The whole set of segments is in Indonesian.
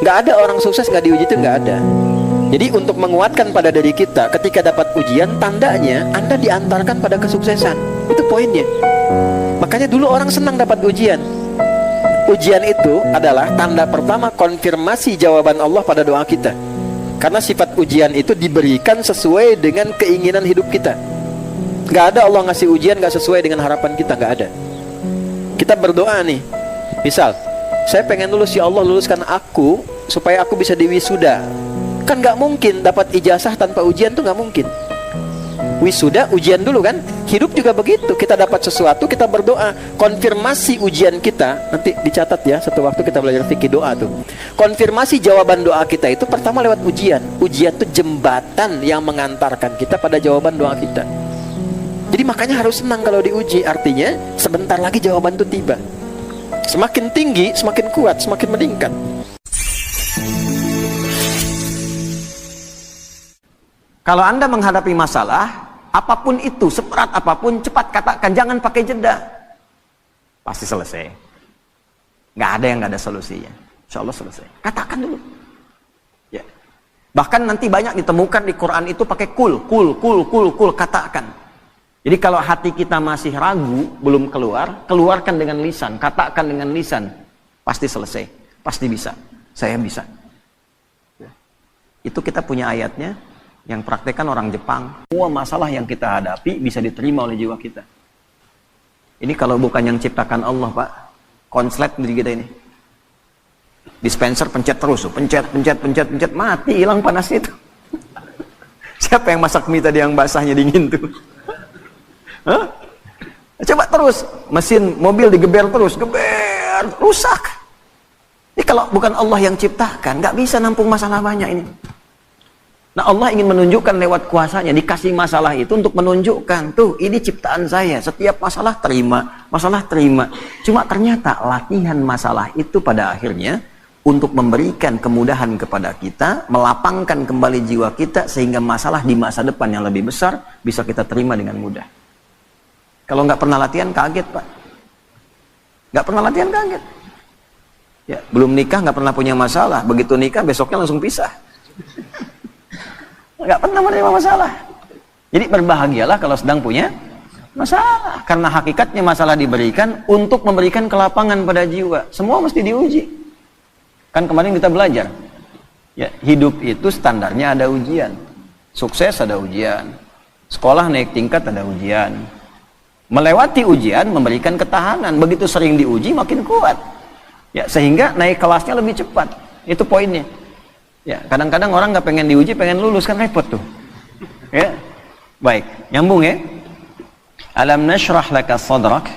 Nggak ada orang sukses nggak diuji, itu nggak ada. Jadi untuk menguatkan pada diri kita, ketika dapat ujian, tandanya Anda diantarkan pada kesuksesan. Itu poinnya. Makanya dulu orang senang dapat ujian. Ujian itu adalah tanda pertama konfirmasi jawaban Allah pada doa kita. Karena sifat ujian itu diberikan sesuai dengan keinginan hidup kita. Nggak ada Allah ngasih ujian nggak sesuai dengan harapan kita, nggak ada. Kita berdoa nih, misal, saya pengen lulus, ya Allah luluskan aku supaya aku bisa diwisuda. Kan nggak mungkin dapat ijazah tanpa ujian, tuh nggak mungkin. Wisuda ujian dulu kan. Hidup juga begitu. Kita dapat sesuatu, kita berdoa. Konfirmasi ujian kita, nanti dicatat ya, satu waktu kita belajar fikih doa tuh. Konfirmasi jawaban doa kita itu pertama lewat ujian. Ujian itu jembatan yang mengantarkan kita pada jawaban doa kita. Jadi makanya harus senang kalau diuji. Artinya sebentar lagi jawaban itu tiba. Semakin tinggi, semakin kuat, semakin meningkat. Kalau Anda menghadapi masalah, apapun itu, seberat apapun, cepat katakan, jangan pakai jeda. Pasti selesai. Nggak ada yang nggak ada solusinya. Insya Allah selesai. Katakan dulu. Ya. Bahkan nanti banyak ditemukan di Quran itu pakai kul, katakan. Jadi kalau hati kita masih ragu, belum keluar, keluarkan dengan lisan, katakan dengan lisan. Pasti selesai, pasti bisa. Saya bisa. Ya. Itu kita punya ayatnya. Yang praktekkan orang Jepang. Semua masalah yang kita hadapi bisa diterima oleh jiwa kita. Ini kalau bukan yang ciptakan Allah, Pak. Konslet diri kita ini. Dispenser pencet terus, pencet, mati, hilang panas itu. Siapa yang masak mie tadi yang basahnya dingin tuh? Hah? Coba terus, mesin mobil digeber terus, geber, rusak. Ini kalau bukan Allah yang ciptakan, nggak bisa nampung masalah banyak ini. Nah, Allah ingin menunjukkan lewat kuasanya, dikasih masalah itu untuk menunjukkan, tuh ini ciptaan saya, setiap masalah terima. Cuma ternyata latihan masalah itu pada akhirnya untuk memberikan kemudahan kepada kita, melapangkan kembali jiwa kita sehingga masalah di masa depan yang lebih besar bisa kita terima dengan mudah. Kalau nggak pernah latihan, kaget, Pak. Nggak pernah latihan, kaget. Ya, belum nikah nggak pernah punya masalah, begitu nikah besoknya langsung pisah. Nggak pernah menerima masalah. Jadi berbahagialah kalau sedang punya masalah. Karena hakikatnya masalah diberikan untuk memberikan kelapangan pada jiwa. Semua mesti diuji. Kan kemarin kita belajar. Ya, hidup itu standarnya ada ujian. Sukses ada ujian. Sekolah naik tingkat ada ujian. Melewati ujian memberikan ketahanan. Begitu sering diuji makin kuat. Ya, sehingga naik kelasnya lebih cepat. Itu poinnya. Ya, kadang-kadang orang nggak pengen diuji, pengen lulus, kan repot tuh. Ya, baik, nyambung ya. Alam nashrah laka sadrak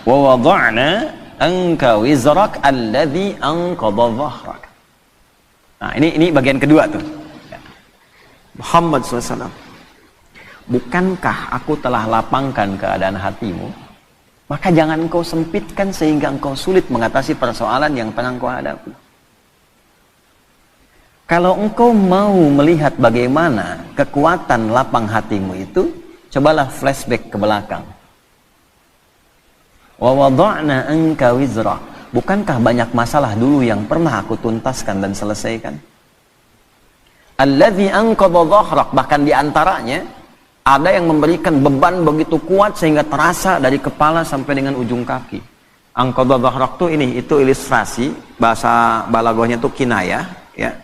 wa wada'na anka wizrak alladhi anqadha dhahrak. Nah, ini bagian kedua tuh. Ya. Muhammad SAW, bukankah aku telah lapangkan keadaan hatimu? Maka jangan engkau sempitkan sehingga engkau sulit mengatasi persoalan yang tengah engkau hadapi. Kalau engkau mau melihat bagaimana kekuatan lapang hatimu itu, cobalah flashback ke belakang. Wa wada'na anka wizra. Bukankah banyak masalah dulu yang pernah aku tuntaskan dan selesaikan? Alladzi anqadha dhahrak, bahkan diantaranya ada yang memberikan beban begitu kuat sehingga terasa dari kepala sampai dengan ujung kaki. Anqadha dhahrak itu ilustrasi, bahasa balaghahnya itu kinayah, ya.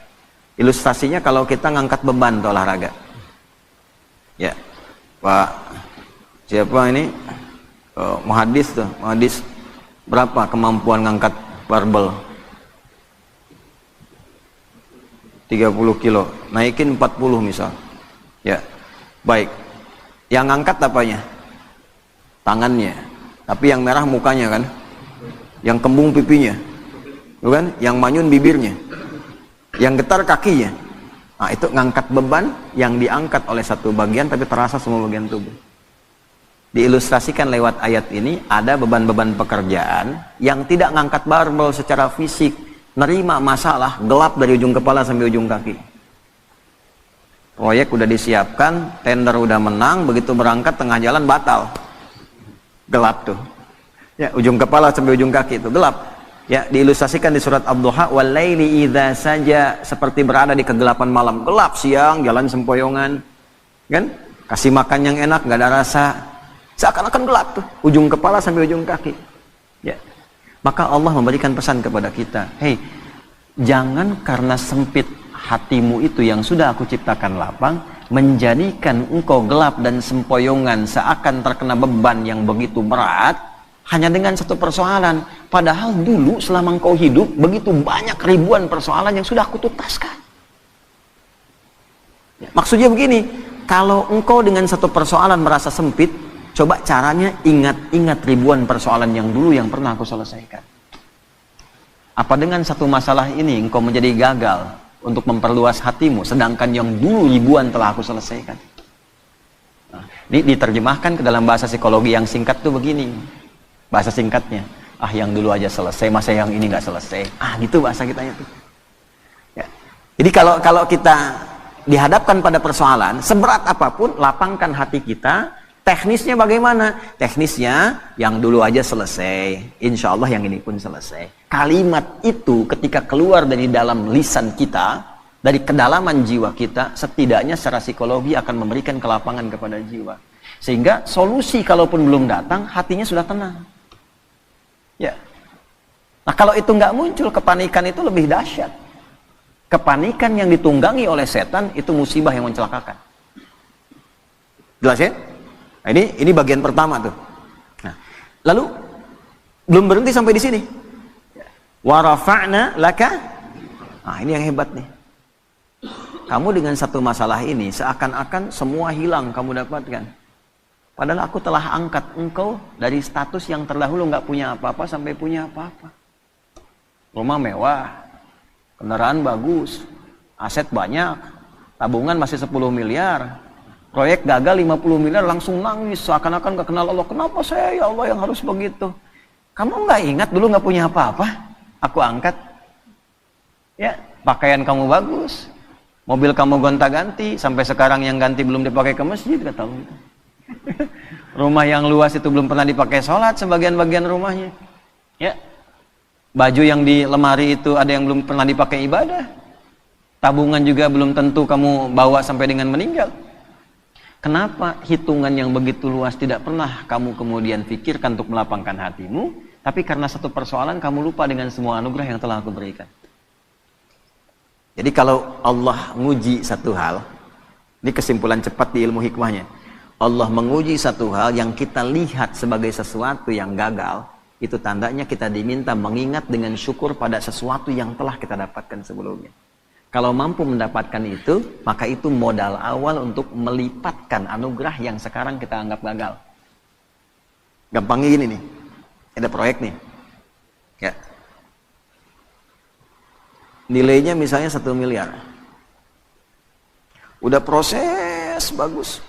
Ilustrasinya kalau kita ngangkat beban atau olahraga. Ya, Pak, siapa ini? Muhadis tuh, muhadis berapa kemampuan ngangkat barbel? 30 kilo, naikin 40 misal. Ya, baik. Yang ngangkat apanya? Tangannya. Tapi yang merah mukanya kan? Yang kembung pipinya. Bukan? Yang manyun bibirnya. Yang getar kakinya. Nah, itu ngangkat beban yang diangkat oleh satu bagian tapi terasa semua bagian tubuh. Diilustrasikan lewat ayat ini, ada beban-beban pekerjaan yang tidak ngangkat barbel secara fisik, nerima masalah, gelap dari ujung kepala sampai ujung kaki. Proyek udah disiapkan, tender udah menang, begitu berangkat tengah jalan batal. Gelap tuh. Ya, ujung kepala sampai ujung kaki itu gelap. Ya, diilustrasikan di surat Ad-Duha, wal-laili idza saja, seperti berada di kegelapan malam. Gelap siang, jalan sempoyongan. Kan? Kasih makan yang enak, nggak ada rasa. Seakan-akan gelap tuh, ujung kepala sampai ujung kaki. Ya. Maka Allah memberikan pesan kepada kita, "Hei, jangan karena sempit hatimu itu yang sudah aku ciptakan lapang, menjadikan engkau gelap dan sempoyongan seakan terkena beban yang begitu berat hanya dengan satu persoalan. Padahal dulu selama engkau hidup begitu banyak ribuan persoalan yang sudah aku tuntaskan." Ya, maksudnya begini, kalau engkau dengan satu persoalan merasa sempit, coba caranya ingat-ingat ribuan persoalan yang dulu yang pernah aku selesaikan. Apa dengan satu masalah ini engkau menjadi gagal untuk memperluas hatimu, sedangkan yang dulu ribuan telah aku selesaikan? Nah, ini diterjemahkan ke dalam bahasa psikologi yang singkat tuh begini. Bahasa singkatnya, yang dulu aja selesai, masa yang ini nggak selesai. Gitu bahasa kitanya tuh. Ya. Jadi kalau kita dihadapkan pada persoalan, seberat apapun, lapangkan hati kita. Teknisnya bagaimana? Teknisnya, yang dulu aja selesai, insya Allah yang ini pun selesai. Kalimat itu ketika keluar dari dalam lisan kita, dari kedalaman jiwa kita, setidaknya secara psikologi akan memberikan kelapangan kepada jiwa. Sehingga solusi kalaupun belum datang, hatinya sudah tenang. Ya. Nah, kalau itu nggak muncul, kepanikan itu lebih dahsyat. Kepanikan yang ditunggangi oleh setan itu musibah yang mencelakakan. Jelas ya? Nah, ini bagian pertama tuh. Nah, lalu belum berhenti sampai di sini. Wa rafa'na laka. Nah, ini yang hebat nih. Kamu dengan satu masalah ini seakan-akan semua hilang kamu dapatkan. Padahal aku telah angkat engkau dari status yang terdahulu nggak punya apa-apa sampai punya apa-apa. Rumah mewah, kendaraan bagus, aset banyak, tabungan masih 10 miliar, proyek gagal 50 miliar, langsung nangis seakan-akan gak kenal Allah. Kenapa saya ya Allah yang harus begitu? Kamu nggak ingat dulu nggak punya apa-apa? Aku angkat. Ya, pakaian kamu bagus, mobil kamu gonta-ganti, sampai sekarang yang ganti belum dipakai ke masjid, gak tahu. Rumah yang luas itu belum pernah dipakai sholat sebagian-bagian rumahnya. Ya, baju yang di lemari itu ada yang belum pernah dipakai ibadah. Tabungan juga belum tentu kamu bawa sampai dengan meninggal. Kenapa hitungan yang begitu luas tidak pernah kamu kemudian pikirkan untuk melapangkan hatimu, tapi karena satu persoalan kamu lupa dengan semua anugerah yang telah aku berikan. Jadi kalau Allah nguji satu hal, ini kesimpulan cepat di ilmu hikmahnya. Allah menguji satu hal yang kita lihat sebagai sesuatu yang gagal, itu tandanya kita diminta mengingat dengan syukur pada sesuatu yang telah kita dapatkan sebelumnya. Kalau mampu mendapatkan itu, maka itu modal awal untuk melipatkan anugerah yang sekarang kita anggap gagal. Gampangnya gini nih, ada proyek nih, ya. Nilainya misalnya 1 miliar. Udah proses bagus.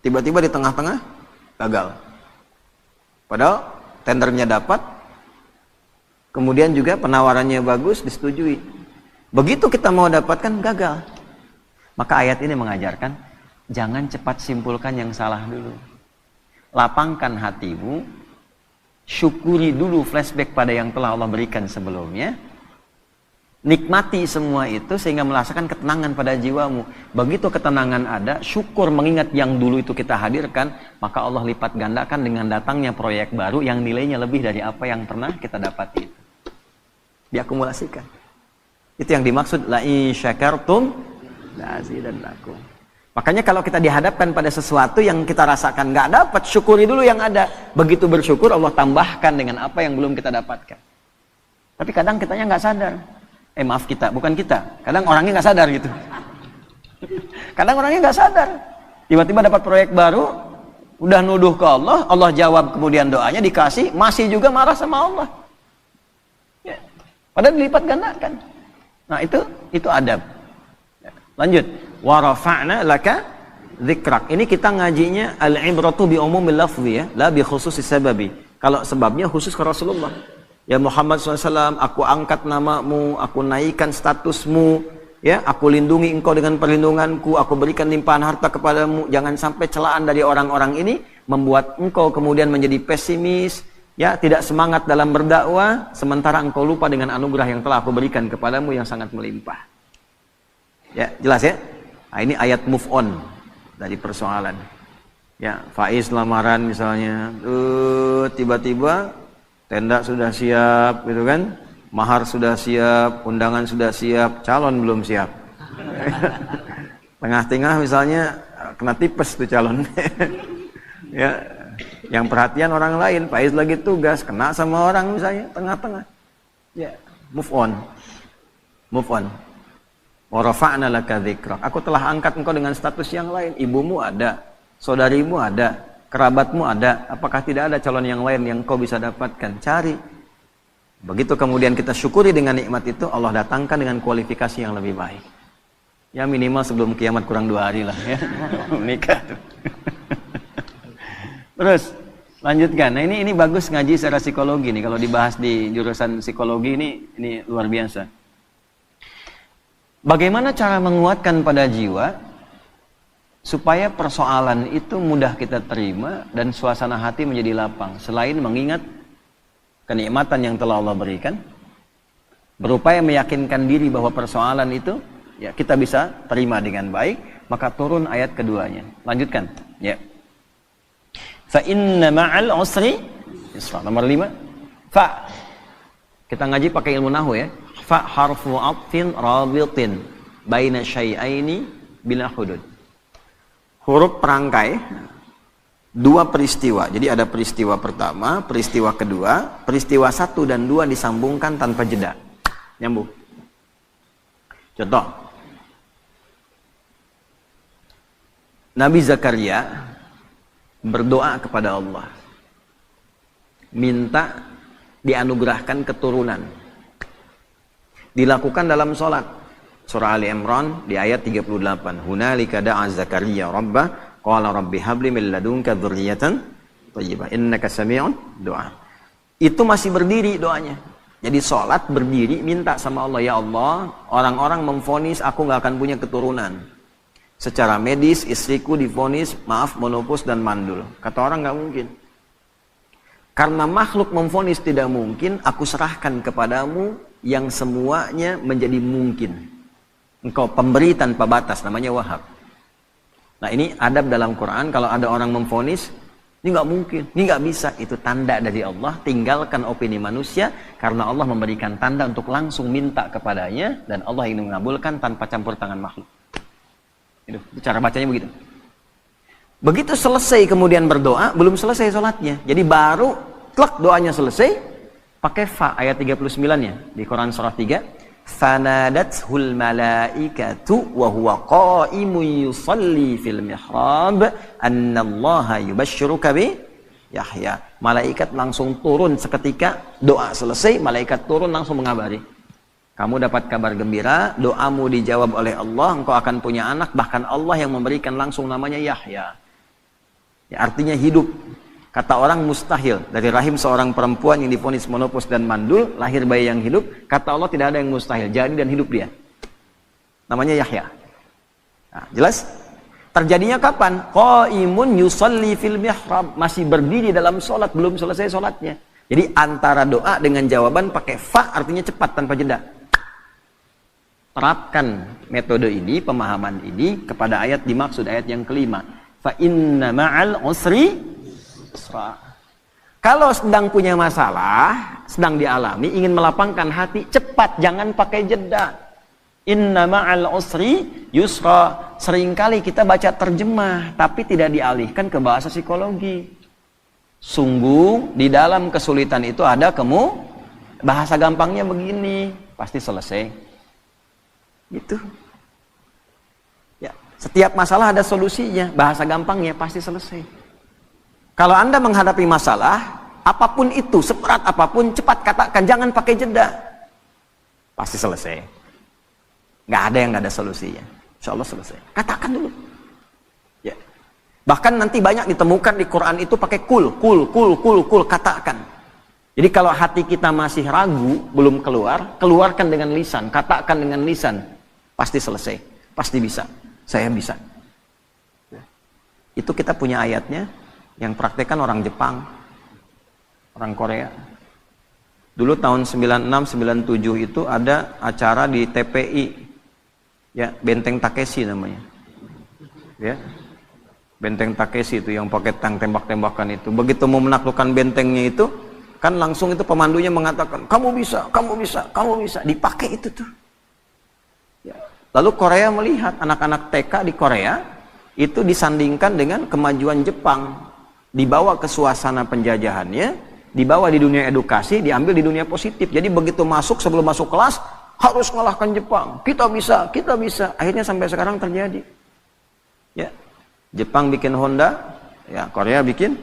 Tiba-tiba di tengah-tengah gagal. Padahal tendernya dapat, kemudian juga penawarannya bagus, disetujui. Begitu kita mau dapatkan, gagal. Maka ayat ini mengajarkan, jangan cepat simpulkan yang salah dulu. Lapangkan hatimu, syukuri dulu flashback pada yang telah Allah berikan sebelumnya. Nikmati semua itu sehingga merasakan ketenangan pada jiwamu. Begitu ketenangan ada, syukur mengingat yang dulu itu kita hadirkan, maka Allah lipat gandakan dengan datangnya proyek baru yang nilainya lebih dari apa yang pernah kita dapati. Diakumulasikan. Itu yang dimaksud la in syakartum la azidannakum. Makanya kalau kita dihadapkan pada sesuatu yang kita rasakan nggak dapat, syukuri dulu yang ada. Begitu bersyukur, Allah tambahkan dengan apa yang belum kita dapatkan. Tapi kadang kitanya nggak sadar. Maaf kita, bukan kita. Kadang orangnya nggak sadar gitu. Kadang orangnya nggak sadar. Tiba-tiba dapat proyek baru, udah nuduh ke Allah, Allah jawab kemudian doanya dikasih, masih juga marah sama Allah. Ya. Padahal dilipat gandakan. Nah itu adab. Lanjut. Wa rafa'na laka dzikrak. Ini kita ngajinya al-ibratu bi umumil lafzi ya, la bi khususis sababi. Kalau sebabnya khusus ke Rasulullah. Ya Muhammad SAW, aku angkat namamu, aku naikkan statusmu, ya, aku lindungi engkau dengan perlindunganku, aku berikan limpahan harta kepadamu. Jangan sampai celaan dari orang-orang ini membuat engkau kemudian menjadi pesimis, Ya, tidak semangat dalam berdakwah, sementara engkau lupa dengan anugerah yang telah aku berikan kepadamu yang sangat melimpah. Ya, jelas ya? Nah, ini ayat move on dari persoalan. Ya, Faiz lamaran misalnya, tiba-tiba tenda sudah siap, gitu kan? Mahar sudah siap, undangan sudah siap, calon belum siap. Tengah-tengah misalnya kena tipes tuh calon. Ya, yang perhatian orang lain, Faiz lagi tugas, kena sama orang misalnya tengah-tengah. Ya, move on. Move on. Wa rafa'na laka dzikrak. Aku telah angkat engkau dengan status yang lain. Ibumu ada, saudarimu ada, kerabatmu ada. Apakah tidak ada calon yang lain yang kau bisa dapatkan? Cari. Begitu kemudian kita syukuri dengan nikmat itu, Allah datangkan dengan kualifikasi yang lebih baik. Ya minimal sebelum kiamat kurang 2 hari lah ya. Menikah. Terus lanjutkan. Nah ini bagus ngaji secara psikologi nih. Kalau dibahas di jurusan psikologi ini luar biasa. Bagaimana cara menguatkan pada jiwa supaya persoalan itu mudah kita terima dan suasana hati menjadi lapang. Selain mengingat kenikmatan yang telah Allah berikan, berupaya meyakinkan diri bahwa persoalan itu ya kita bisa terima dengan baik, maka turun ayat keduanya. Lanjutkan. Ya. Fa inna ma'al usri yusra. Nomor 5. Fa. Kita ngaji pakai ilmu nahwu ya. Fa harfu atfin rabitin baina syai'aini bila hudud. Huruf perangkai dua peristiwa. Jadi ada peristiwa pertama, peristiwa kedua, peristiwa 1 dan 2 disambungkan tanpa jeda. Nyambung. Contoh. Nabi Zakaria berdoa kepada Allah, minta dianugerahkan keturunan. Dilakukan dalam sholat. Surah Ali Imran di ayat 38. Hunalika da'a Zakaria rabbah qala rabbi habli min ladunka dzurriyyatan thayyibah innaka sami'un du'a. Itu masih berdiri doanya. Jadi sholat berdiri minta sama Allah, ya Allah, orang-orang memvonis aku nggak akan punya keturunan. Secara medis istriku divonis maaf monopos dan mandul. Kata orang nggak mungkin. Karena makhluk memvonis tidak mungkin, aku serahkan kepadamu yang semuanya menjadi mungkin. Engkau pemberi tanpa batas, namanya Wahhab. Nah ini adab dalam Quran, kalau ada orang memvonis, ini nggak mungkin, ini nggak bisa, itu tanda dari Allah. Tinggalkan opini manusia, karena Allah memberikan tanda untuk langsung minta kepadanya, dan Allah ingin mengabulkan tanpa campur tangan makhluk. Itu cara bacanya begitu. Begitu selesai kemudian berdoa, belum selesai sholatnya. Jadi baru klak doanya selesai, pakai fa ayat 39-nya di Quran surah 3. Fanadathul malaikatu wa huwa qa'imun yusalli fil mihrab annallaha yubashshiruka bi Yahya. Malaikat langsung turun seketika doa selesai, malaikat turun langsung mengabari. Kamu dapat kabar gembira, doamu dijawab oleh Allah, engkau akan punya anak, bahkan Allah yang memberikan langsung namanya Yahya. Ya, artinya hidup. Kata orang mustahil, dari rahim seorang perempuan yang divonis monopos dan mandul, lahir bayi yang hidup. Kata Allah tidak ada yang mustahil, jadi dan hidup dia. Namanya Yahya. Nah, jelas? Terjadinya kapan? Qaimun yusalli fil mihrab, masih berdiri dalam sholat, belum selesai sholatnya. Jadi antara doa dengan jawaban pakai fa, artinya cepat tanpa jeda. Terapkan metode ini, pemahaman ini kepada ayat dimaksud, ayat yang kelima. Fa inna ma'al usri yusra. Kalau sedang punya masalah, sedang dialami, ingin melapangkan hati, cepat, jangan pakai jeda. Inna ma'al usri yusra. Seringkali kita baca terjemah, tapi tidak dialihkan ke bahasa psikologi. Sungguh, di dalam kesulitan itu ada bahasa gampangnya begini, pasti selesai. Gitu. Ya, setiap masalah ada solusinya, bahasa gampangnya pasti selesai. Kalau Anda menghadapi masalah, apapun itu, seberat apapun, cepat katakan, jangan pakai jeda. Pasti selesai. Nggak ada yang nggak ada solusinya. Insya Allah selesai. Katakan dulu. Ya. Bahkan nanti banyak ditemukan di Quran itu pakai kul, katakan. Jadi kalau hati kita masih ragu, belum keluar, keluarkan dengan lisan, katakan dengan lisan. Pasti selesai, pasti bisa. Saya bisa. Itu kita punya ayatnya, yang praktekkan orang Jepang. orang Korea. Dulu tahun 96-97 itu ada acara di TPI, ya, Benteng Takeshi namanya. Ya, Benteng Takeshi itu yang pakai tank tembak-tembakan itu. Begitu mau menaklukkan bentengnya itu, kan langsung itu pemandunya mengatakan, kamu bisa, kamu bisa, kamu bisa. Dipakai itu tuh. Ya. Lalu Korea melihat anak-anak TK di Korea itu disandingkan dengan kemajuan Jepang, dibawa ke suasana penjajahannya, dibawa di dunia edukasi, diambil di dunia positif. Jadi begitu masuk, sebelum masuk kelas harus mengalahkan Jepang. Kita bisa, kita bisa. Akhirnya sampai sekarang terjadi. Ya, Jepang bikin Honda, ya Korea bikin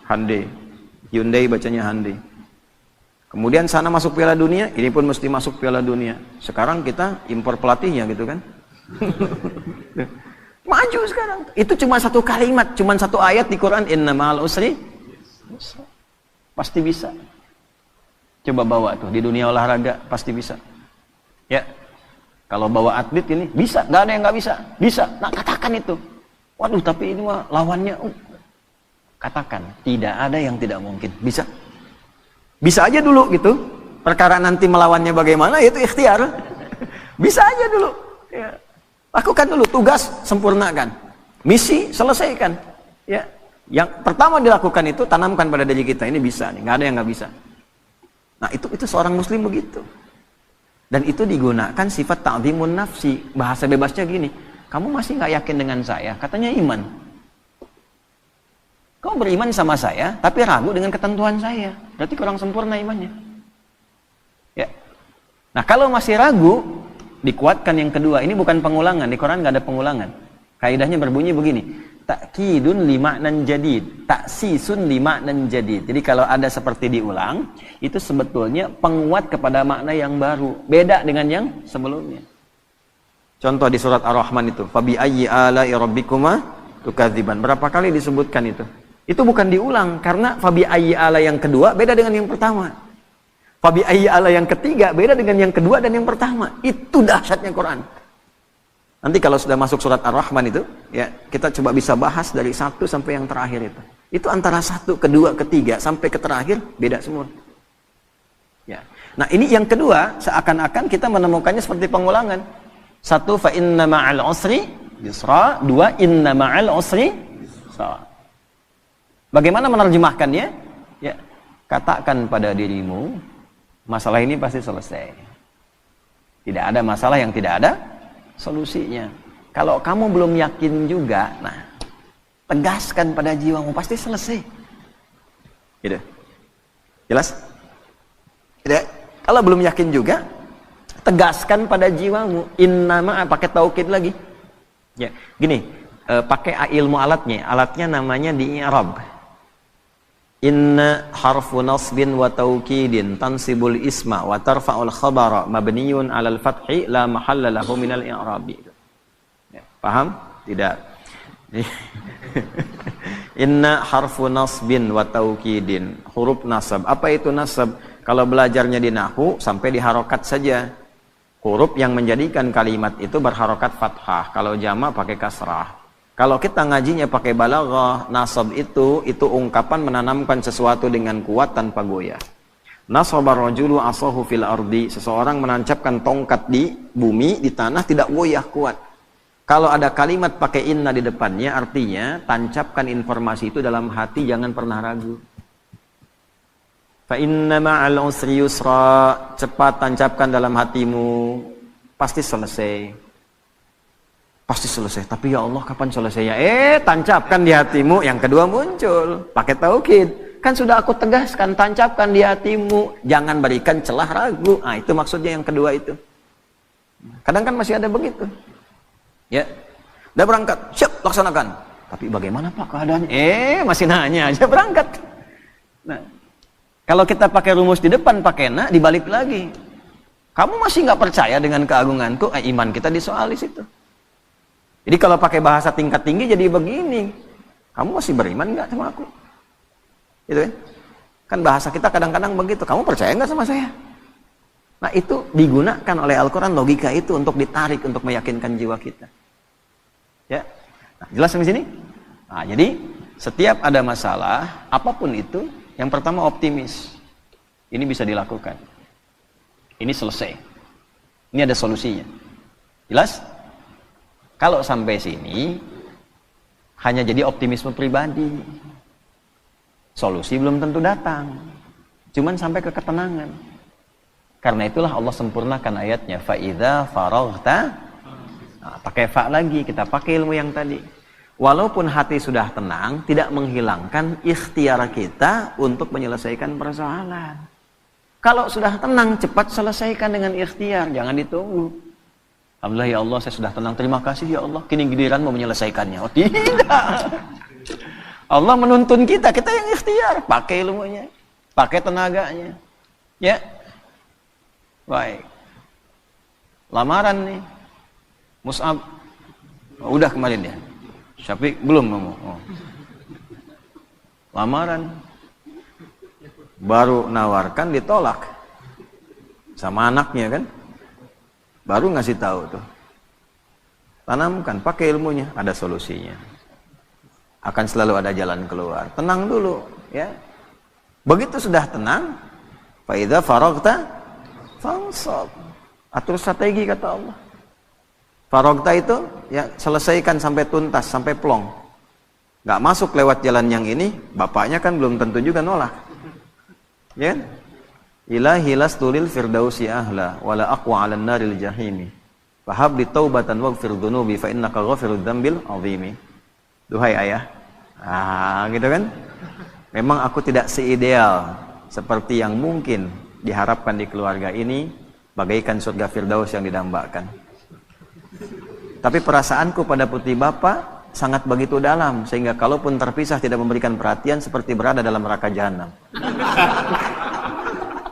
Hyundai. Hyundai bacanya Hyundai. Kemudian sana masuk Piala Dunia, ini pun mesti masuk Piala Dunia. Sekarang kita impor pelatihnya gitu kan. Maju sekarang. Itu cuma satu kalimat, cuma satu ayat di Quran, inna ma'al usri pasti bisa. Coba bawa tuh di dunia olahraga, pasti bisa. Ya. Kalau bawa atlet ini bisa, nggak ada yang nggak bisa. Bisa. Nah, katakan itu. Waduh, tapi ini mah lawannya katakan, tidak ada yang tidak mungkin. Bisa. Bisa aja dulu gitu. Perkara nanti melawannya bagaimana itu ikhtiar. Bisa aja dulu. Ya. Lakukan dulu, tugas sempurnakan, misi selesaikan. Ya, yang pertama dilakukan itu tanamkan pada diri kita, ini bisa nih, nggak ada yang nggak bisa. Nah itu seorang muslim begitu. Dan itu digunakan sifat ta'zimun nafsi, bahasa bebasnya gini, kamu masih nggak yakin dengan saya? Katanya iman. Kau beriman sama saya, tapi ragu dengan ketentuan saya, berarti kurang sempurna imannya. Ya. Nah kalau masih ragu, dikuatkan yang kedua. Ini bukan pengulangan, di Quran nggak ada pengulangan. Kaidahnya berbunyi begini, takkidun lima'nan jadid, taksisun lima'nan jadid. Jadi kalau ada seperti diulang, itu sebetulnya penguat kepada makna yang baru, beda dengan yang sebelumnya. Contoh di surat Ar-Rahman itu, fabi ayyi ala'i rabbikuma tukadziban. Berapa kali disebutkan itu? Itu bukan diulang, karena fabi ayyi ala yang kedua beda dengan yang pertama. Fabi ayyi ala yang ketiga beda dengan yang kedua dan yang pertama. Itu dahsyatnya Quran. Nanti kalau sudah masuk surat Ar-Rahman itu, ya kita coba bisa bahas dari 1 sampai yang terakhir itu. Itu antara 1, kedua, ketiga sampai ke terakhir beda semua. Ya. Nah ini yang kedua, seakan-akan kita menemukannya seperti pengulangan. 1, fa inna ma'al usri yusra. 2, inna ma'al usri yusra. Bagaimana menerjemahkannya? Ya, katakan pada dirimu, masalah ini pasti selesai. Tidak ada masalah yang tidak ada solusinya. Kalau kamu belum yakin juga, nah, tegaskan pada jiwamu, pasti selesai. Gitu. Jelas? Tidak. Kalau belum yakin juga, tegaskan pada jiwamu. Innama, pakai taukid lagi. Ya, gini, pakai ilmu alatnya. Alatnya namanya di i'rab. Inna harfu nasbin wa taukidin tansibul isma wa tarfa'ul khabara mabniyun 'alal fathi la mahalla lahu minal i'rabi. Ya, paham? Tidak. Inna harfu nasbin wa taukidin, huruf nasab. Apa itu nasab? Kalau belajarnya di nahwu sampai di harokat saja. Huruf yang menjadikan kalimat itu berharokat fathah. Kalau jama pakai kasrah. Kalau kita ngajinya pakai balaghah, nasab itu ungkapan menanamkan sesuatu dengan kuat tanpa goyah. Nasabar rajulu asahu fil ardi, seseorang menancapkan tongkat di bumi, di tanah, tidak goyah, kuat. Kalau ada kalimat pakai inna di depannya, artinya tancapkan informasi itu dalam hati, jangan pernah ragu. Fa inna ma'al usri yusra, cepat tancapkan dalam hatimu, pasti selesai. Pasti selesai, tapi ya Allah kapan selesainya? Tancapkan di hatimu. Yang kedua muncul, pakai taukid. Kan sudah aku tegaskan, tancapkan di hatimu, jangan berikan celah ragu. Nah itu maksudnya yang kedua itu. Kadang kan masih ada begitu. Ya, udah berangkat, siap laksanakan. Tapi bagaimana Pak keadaannya? Masih nanya aja berangkat. Nah, kalau kita pakai rumus di depan, pakai na, dibalik lagi. Kamu masih nggak percaya dengan keagunganku? Iman kita disoali situ. Jadi kalau pakai bahasa tingkat tinggi jadi begini, kamu masih beriman nggak sama aku? Gitu kan? Kan bahasa kita kadang-kadang begitu, kamu percaya nggak sama saya? Nah itu digunakan oleh Al-Quran, logika itu untuk ditarik, untuk meyakinkan jiwa kita. Ya, nah, jelas sampai sini? Nah, jadi setiap ada masalah, apapun itu, Yang pertama optimis. Ini bisa dilakukan. Ini selesai. Ini ada solusinya. Jelas? Kalau sampai sini hanya jadi optimisme pribadi. Solusi belum tentu datang. Cuman sampai ke ketenangan. Karena itulah Allah sempurnakan ayatnya. Fa idza faraghta. Nah, pakai fa lagi, kita pakai ilmu yang tadi. Walaupun hati sudah tenang, tidak menghilangkan ikhtiar kita untuk menyelesaikan persoalan. Kalau sudah tenang, cepat selesaikan dengan ikhtiar, jangan ditunggu. Alhamdulillah ya Allah, saya sudah tenang, terima kasih ya Allah, kini giliran mau menyelesaikannya. Oh tidak. Allah menuntun kita yang ikhtiar, pakai ilmunya, pakai tenaganya. Ya. Baik. Lamaran nih. Mus'ab. Oh, udah kemarin ya. Syafiq belum ngomong. Oh. Lamaran. Baru nawarkan ditolak. Sama anaknya kan. Baru ngasih tahu tuh. Tanamkan, pakai ilmunya, ada solusinya. Akan selalu ada jalan keluar. Tenang dulu, ya. Begitu sudah tenang, fa idza faraghta fansab. Atur strategi kata Allah. Farogta itu ya selesaikan sampai tuntas, sampai plong. Gak masuk lewat jalan yang ini, bapaknya kan belum tentu juga nolak. Ya. Ilahi lastulil firdausi ahla wala aqwa 'alan naril jahimi. Fahab li taubatan waghfir dhunubi fa innaka ghafirud dzambil 'azimi. Duhai ayah. Gitu kan? Memang aku tidak seideal seperti yang mungkin diharapkan di keluarga ini, bagaikan surga firdaus yang didambakan. Tapi perasaanku pada putri bapak sangat begitu dalam, sehingga kalaupun terpisah tidak memberikan perhatian seperti berada dalam neraka jahanam.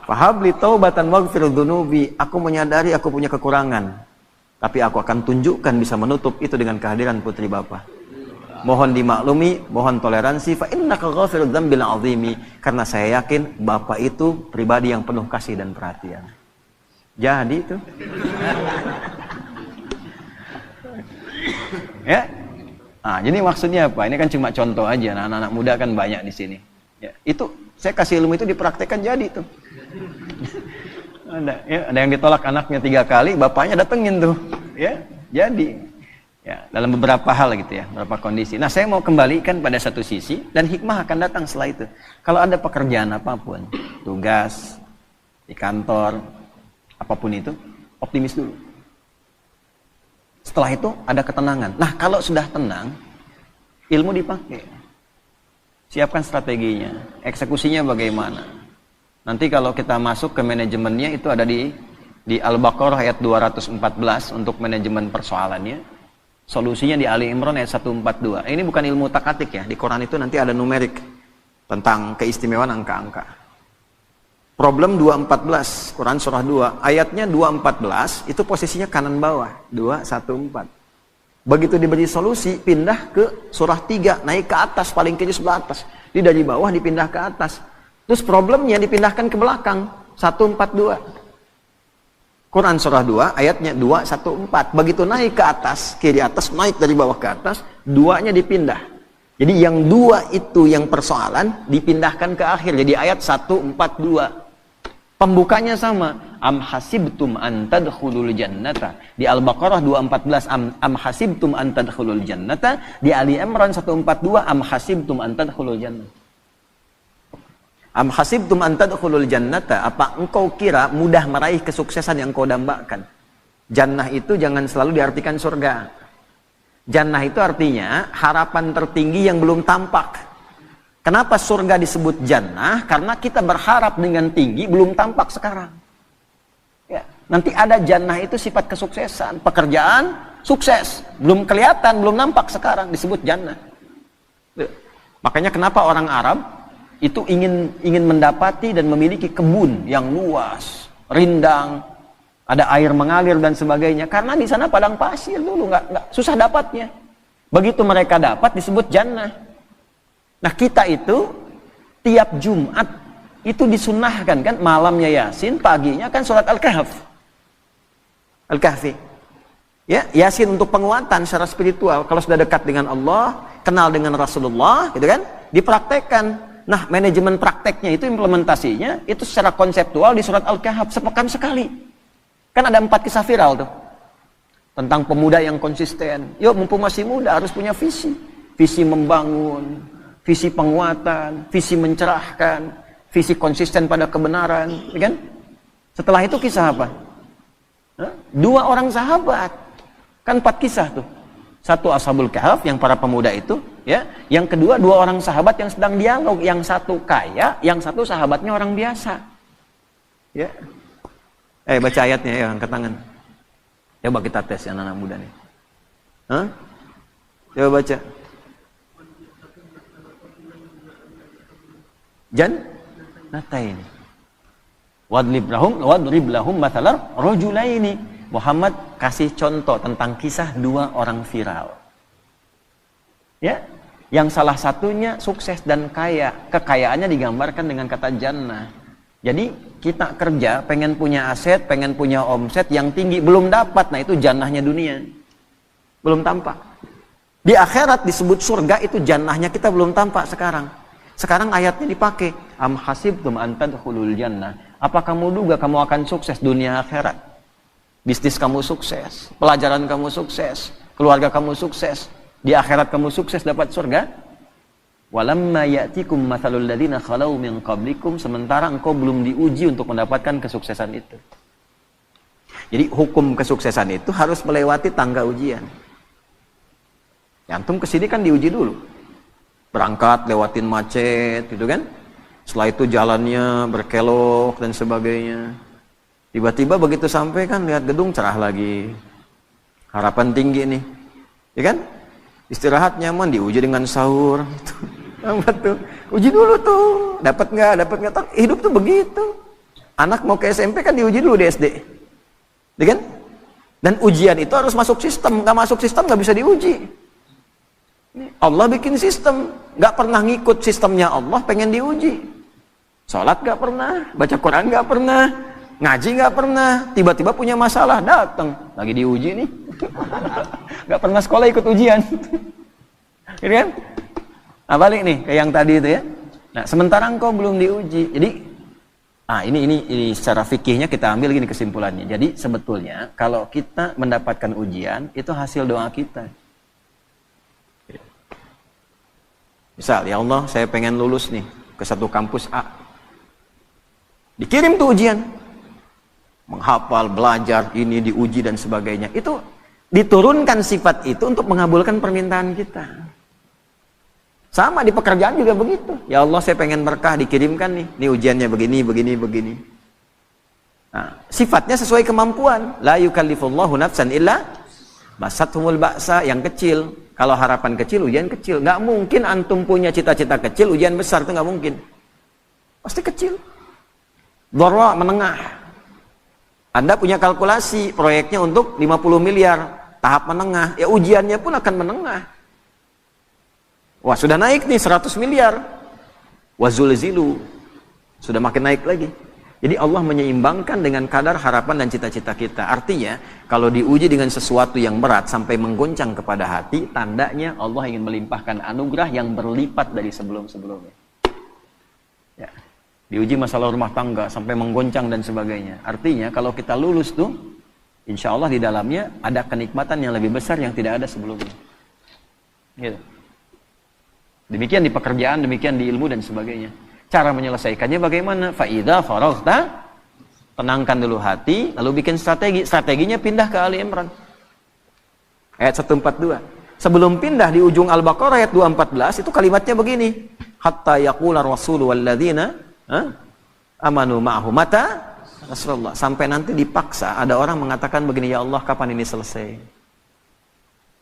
Fahabli taubatan waghfir dzunubi. Aku menyadari aku punya kekurangan, tapi aku akan tunjukkan bisa menutup itu dengan kehadiran putri bapak. Mohon dimaklumi, mohon toleransi. Fa innaka ghafirudz dzambil 'azimi. Karena saya yakin bapak itu pribadi yang penuh kasih dan perhatian. Jadi itu. Ya. Jadi maksudnya apa? Ini kan cuma contoh aja. Nah, anak-anak muda kan banyak di sini. Ya, itu saya kasih ilmu itu dipraktekkan jadi tuh. Ada yang ditolak anaknya 3 kali, bapaknya datengin tuh. Ya, jadi. Ya, dalam beberapa hal gitu ya, beberapa kondisi. Nah, saya mau kembalikan pada satu sisi dan hikmah akan datang setelah itu. Kalau ada pekerjaan apapun, tugas di kantor, apapun itu, optimis dulu. Setelah itu ada ketenangan. Nah, kalau sudah tenang, ilmu dipakai. Siapkan strateginya, eksekusinya bagaimana. Nanti kalau kita masuk ke manajemennya itu ada di Al-Baqarah ayat 214 untuk manajemen persoalannya. Solusinya di Ali Imran ayat 142. Ini bukan ilmu takatik ya. Di Quran itu nanti ada numerik tentang keistimewaan angka-angka. Problem 214, Quran surah 2, ayatnya 214, itu posisinya kanan bawah, 214. Begitu diberi solusi, pindah ke surah 3, naik ke atas, paling kiri sebelah atas. Jadi dari bawah dipindah ke atas. Terus problemnya dipindahkan ke belakang, 142. Quran surah 2, ayatnya 214. Begitu naik ke atas, kiri atas, naik dari bawah ke atas, 2-nya dipindah. Jadi yang 2 itu yang persoalan, dipindahkan ke akhir. Jadi ayat 142. Pembukanya sama, am hasibtum an tadkhulul jannata. Di Al-Baqarah 214 am hasibtum an tadkhulul jannata. Di Ali Imran 142 am hasibtum an tadkhulul jannah. Am hasibtum an tadkhulul jannata. Apa engkau kira mudah meraih kesuksesan yang kau dambakan? Jannah itu jangan selalu diartikan surga. Jannah itu artinya harapan tertinggi yang belum tampak. Kenapa surga disebut jannah? Karena kita berharap dengan tinggi belum tampak sekarang. Ya, nanti ada jannah itu sifat kesuksesan, pekerjaan sukses, belum kelihatan, belum nampak sekarang disebut jannah. Makanya kenapa orang Arab itu ingin mendapati dan memiliki kebun yang luas, rindang, ada air mengalir dan sebagainya. Karena di sana padang pasir dulu, nggak susah dapatnya. Begitu mereka dapat disebut jannah. Nah, kita itu tiap Jumat itu disunnahkan kan, malamnya Yasin, paginya kan surat Al-Kahfi. Ya, Yasin untuk penguatan secara spiritual. Kalau sudah dekat dengan Allah, kenal dengan Rasulullah, gitu kan? Dipraktekkan. Nah, manajemen prakteknya itu, implementasinya itu secara konseptual di surat Al-Kahf sepekan sekali. Kan ada 4 kisah viral tuh tentang pemuda yang konsisten. Yuk, mumpung masih muda harus punya visi. Visi membangun, visi penguatan, visi mencerahkan, visi konsisten pada kebenaran, ya kan? Setelah itu kisah apa? 2 orang sahabat. Kan 4 kisah tuh. Satu Ashabul Kahf yang para pemuda itu, ya. Yang kedua 2 orang sahabat yang sedang dialog, yang satu kaya, yang satu sahabatnya orang biasa. Ya. Baca ayatnya ya, angkat tangan. Coba kita tes yang anak muda nih. Hah? Coba baca. Nataini. Wadrib lahum mathalar rajulaini. Muhammad kasih contoh tentang kisah 2 orang viral. Ya, yang salah satunya sukses dan kaya. Kekayaannya digambarkan dengan kata jannah. Jadi kita kerja, pengen punya aset, pengen punya omset yang tinggi, belum dapat. Nah, itu jannahnya dunia. Belum tampak. Di akhirat disebut surga, itu jannahnya kita belum tampak sekarang. Sekarang ayatnya dipakai. Am hasibtum an tadkhulul jannah. Apa kamu duga kamu akan sukses dunia akhirat? Bisnis kamu sukses, pelajaran kamu sukses, keluarga kamu sukses, di akhirat kamu sukses dapat surga. Walamma ya'tikum mathalul ladzina khalau min qablikum, sementara engkau belum diuji untuk mendapatkan kesuksesan itu. Jadi hukum kesuksesan itu harus melewati tangga ujian. Antum kesini kan diuji dulu. Berangkat lewatin macet gitu kan. Setelah itu jalannya berkelok dan sebagainya. Tiba-tiba begitu sampai kan lihat gedung cerah lagi. Harapan tinggi nih. Ya kan? Istirahat nyaman, diuji dengan sahur gitu. Apa tuh? Uji dulu tuh. Dapat nggak? Hidup tuh begitu. Anak mau ke SMP kan diuji dulu di SD. Ya kan? Dan ujian itu harus masuk sistem. Nggak masuk sistem nggak bisa diuji. Allah bikin sistem. Nggak pernah ngikut sistemnya Allah, pengen diuji. Sholat nggak pernah, baca Quran nggak pernah, ngaji nggak pernah, tiba-tiba punya masalah, datang lagi diuji nih. Nggak pernah sekolah ikut ujian. Gitu kan? Nah, balik nih ke yang tadi itu ya. Nah, sementara engkau belum diuji. Jadi ini secara fikihnya kita ambil gini kesimpulannya. Jadi sebetulnya kalau kita mendapatkan ujian itu hasil doa kita. Misal, ya Allah, saya pengen lulus nih ke satu kampus A. Dikirim tuh ujian. Menghafal, belajar, ini diuji dan sebagainya. Itu diturunkan sifat itu untuk mengabulkan permintaan kita. Sama di pekerjaan juga begitu. Ya Allah, saya pengen berkah, dikirimkan nih. Ini ujiannya begini. Nah, sifatnya sesuai kemampuan. La yukallifullahu nafsan illa masathumul ba'sa, yang kecil. Kalau harapan kecil, ujian kecil. Nggak mungkin antum punya cita-cita kecil, ujian besar, itu nggak mungkin. Pasti kecil. Dharra, menengah. Anda punya kalkulasi, proyeknya untuk 50 miliar, tahap menengah. Ya ujiannya pun akan menengah. Wah, sudah naik nih 100 miliar. Wazulzilu. Sudah makin naik lagi. Jadi Allah menyeimbangkan dengan kadar harapan dan cita-cita kita. Artinya, kalau diuji dengan sesuatu yang berat sampai menggoncang kepada hati, tandanya Allah ingin melimpahkan anugerah yang berlipat dari sebelum-sebelumnya. Ya. Diuji masalah rumah tangga sampai menggoncang dan sebagainya. Artinya, kalau kita lulus tuh, insya Allah di dalamnya ada kenikmatan yang lebih besar yang tidak ada sebelumnya. Gitu. Demikian di pekerjaan, demikian di ilmu dan sebagainya. Cara menyelesaikannya bagaimana? Fa'idha faraghta, tenangkan dulu hati, lalu bikin strategi. Strateginya pindah ke Ali Imran. Ayat 142. Sebelum pindah di ujung Al-Baqarah ayat 214, itu kalimatnya begini. Hatta yaqula rasulu walladzina amanu ma'ahu mata Rasulullah. Sampai nanti dipaksa ada orang mengatakan begini, ya Allah, kapan ini selesai?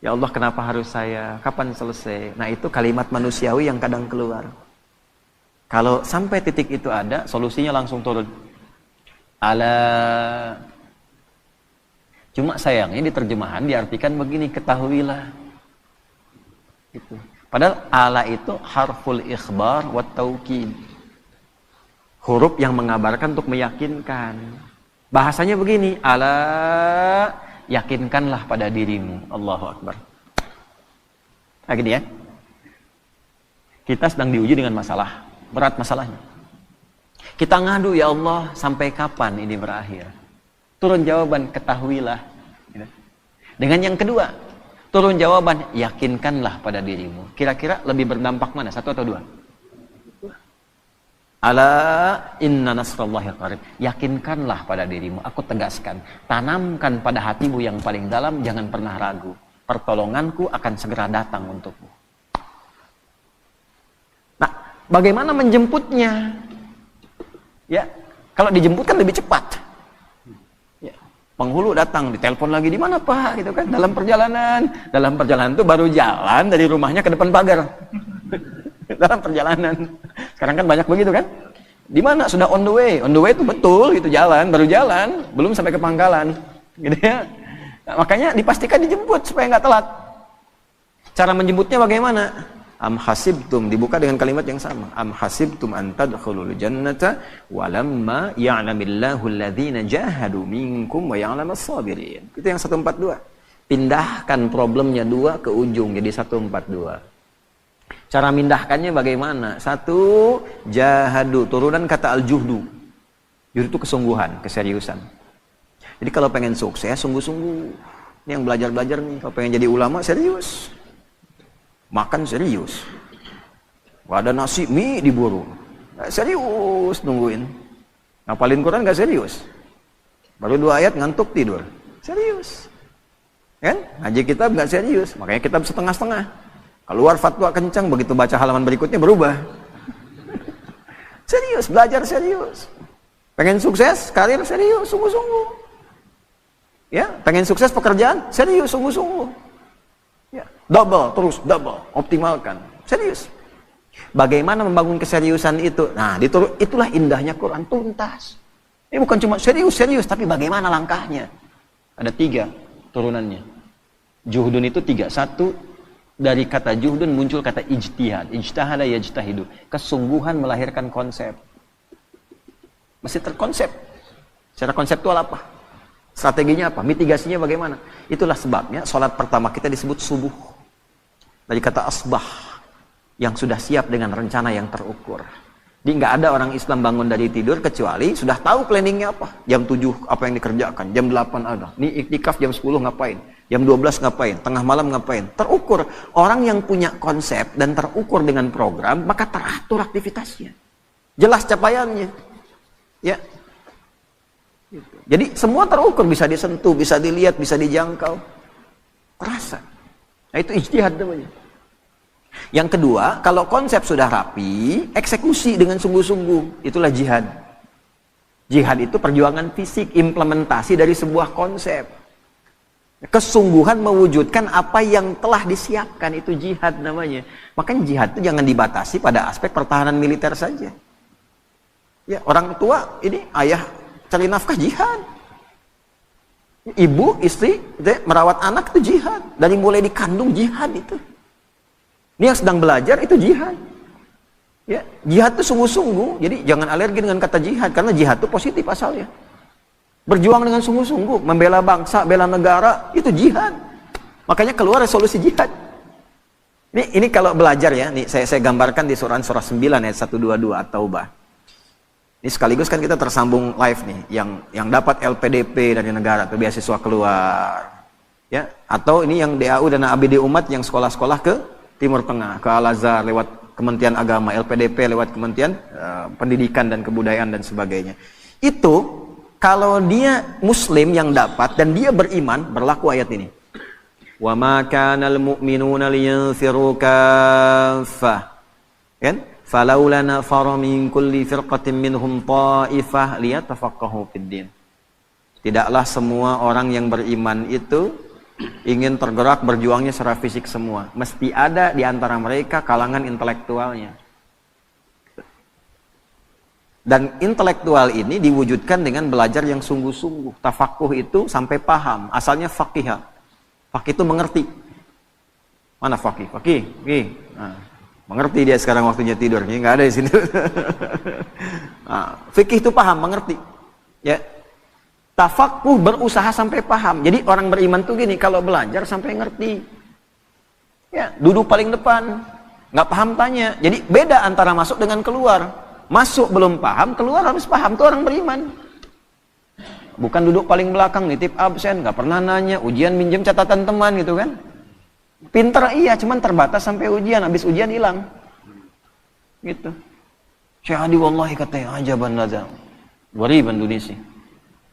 Ya Allah, kenapa harus saya? Kapan selesai? Nah, itu kalimat manusiawi yang kadang keluar. Kalau sampai titik itu ada, solusinya langsung turun. Ala. Cuma sayangnya di terjemahan diartikan begini, ketahuilah. Gitu. Padahal ala itu harful ikhbar wa taukid. Huruf yang mengabarkan untuk meyakinkan. Bahasanya begini, ala, yakinkanlah pada dirimu. Allahu Akbar. Nah, gini ya. Kita sedang diuji dengan masalah. berat masalahnya. Kita ngadu, ya Allah, sampai kapan ini berakhir? Turun jawaban, ketahuilah. Dengan yang kedua, turun jawaban, yakinkanlah pada dirimu. Kira-kira lebih berdampak mana? Satu atau dua? Ala inna nasrallahi qarib. Yakinkanlah pada dirimu. Aku tegaskan, tanamkan pada hatimu yang paling dalam, jangan pernah ragu. Pertolonganku akan segera datang untukmu. Nah, bagaimana menjemputnya? Ya, kalau dijemput kan lebih cepat. Ya, penghulu datang, ditelepon lagi, di mana Pak? Gitu kan, dalam perjalanan itu baru jalan dari rumahnya ke depan pagar. Dalam perjalanan. Sekarang kan banyak begitu kan? Di mana? Sudah on the way. On the way itu betul gitu, baru jalan, belum sampai ke pangkalan. Gitu ya. Nah, makanya dipastikan dijemput supaya nggak telat. Cara menjemputnya bagaimana? Am hasibtum, dibuka dengan kalimat yang sama. Am hasibtum an tadkhulul jannata walamma ya'lamillahu alladhina jahadu minkum wa ya'lamas sabirin. Itu yang 142. Pindahkan problemnya 2 ke ujung jadi 142. Cara mindahkannya bagaimana? 1, jahadu, turunan kata al-juhdu. Juhdu itu kesungguhan, keseriusan. Jadi kalau pengen sukses, sungguh-sungguh. Ini yang belajar-belajar nih, kalau pengen jadi ulama, serius. Makan serius. Ada nasi, mie diburu. Serius nungguin. Ngapalin Quran gak serius. Baru 2 ayat ngantuk tidur. Serius. Kan? Ngaji kitab gak serius. Makanya kitab setengah-setengah. Keluar fatwa kencang, begitu baca halaman berikutnya berubah. Serius, belajar serius. Pengen sukses, karir serius, sungguh-sungguh. Ya, pengen sukses pekerjaan, serius, sungguh-sungguh. Ya, double, optimalkan. Serius. Bagaimana membangun keseriusan itu? Nah, itulah indahnya Quran, tuntas. Ini bukan cuma serius, tapi bagaimana langkahnya? Ada 3 turunannya. Juhdun itu 3. 1, dari kata juhdun muncul kata ijtihad. Ijtahada yajtahidu. Kesungguhan melahirkan konsep. Mesti terkonsep. Secara konseptual apa? Strateginya apa? Mitigasinya bagaimana? Itulah sebabnya sholat pertama kita disebut subuh. Dari kata asbah. Yang sudah siap dengan rencana yang terukur. Jadi nggak ada orang Islam bangun dari tidur kecuali sudah tahu planningnya apa. Jam 7 apa yang dikerjakan. Jam 8 ada. Ini iktikaf jam 10 ngapain. Jam 12 ngapain. Tengah malam ngapain. Terukur. Orang yang punya konsep dan terukur dengan program, maka teratur aktivitasnya. Jelas capaiannya. Ya. Jadi semua terukur, bisa disentuh, bisa dilihat, bisa dijangkau. Terasa. Nah itu ijtihad namanya. Yang kedua, kalau konsep sudah rapi, eksekusi dengan sungguh-sungguh. Itulah jihad. Jihad itu perjuangan fisik, implementasi dari sebuah konsep. Kesungguhan mewujudkan apa yang telah disiapkan, itu jihad namanya. Makanya jihad itu jangan dibatasi pada aspek pertahanan militer saja. Ya, orang tua ini ayah cari nafkah, jihad. Ibu, istri, merawat anak itu jihad. Dari mulai dikandung, jihad itu. Ini yang sedang belajar, itu jihad. Ya, jihad itu sungguh-sungguh. Jadi jangan alergi dengan kata jihad, karena jihad itu positif asalnya. Berjuang dengan sungguh-sungguh, membela bangsa, bela negara, itu jihad. Makanya keluar resolusi jihad. Ini kalau belajar ya, nih saya gambarkan di surah 9 ayat 122 At-Taubah. Ini sekaligus kan kita tersambung live nih, yang dapat LPDP dari negara atau beasiswa keluar, ya, atau ini yang DAU dan ABD Umat yang sekolah-sekolah ke Timur Tengah, ke Al-Azhar lewat Kementerian Agama, LPDP lewat Kementerian Pendidikan dan Kebudayaan dan sebagainya. Itu kalau dia Muslim yang dapat dan dia beriman, berlaku ayat ini. Wa ma kanal mu'minuna liyanfiru kaffah. Kan? Falaula nafara min kulli firqatin minhum ta'ifah liyatafaqahu fid din. Tidaklah semua orang yang beriman itu ingin tergerak berjuangnya secara fisik semua. Mesti ada di antara mereka kalangan intelektualnya. Dan intelektual ini diwujudkan dengan belajar yang sungguh-sungguh. Tafakuh itu sampai paham. Asalnya faqih. Faqih itu mengerti. Mana faqih? Faqih. Nah, mengerti dia sekarang waktunya tidur. Ini nggak ada di sini. Nah, fikih itu paham, mengerti. Ya. Tafakuh berusaha sampai paham. Jadi orang beriman tuh gini, kalau belajar sampai ngerti. Ya, duduk paling depan. Nggak paham tanya. Jadi beda antara masuk dengan keluar. Masuk belum paham, keluar harus paham. Itu orang beriman. Bukan duduk paling belakang, nitip absen, nggak pernah nanya, ujian minjem catatan teman gitu kan. Pinter iya, cuman terbatas sampai ujian, habis ujian hilang. Gitu. Syahadi wallahi katanya ajaban lazam. Gharib Indonesia.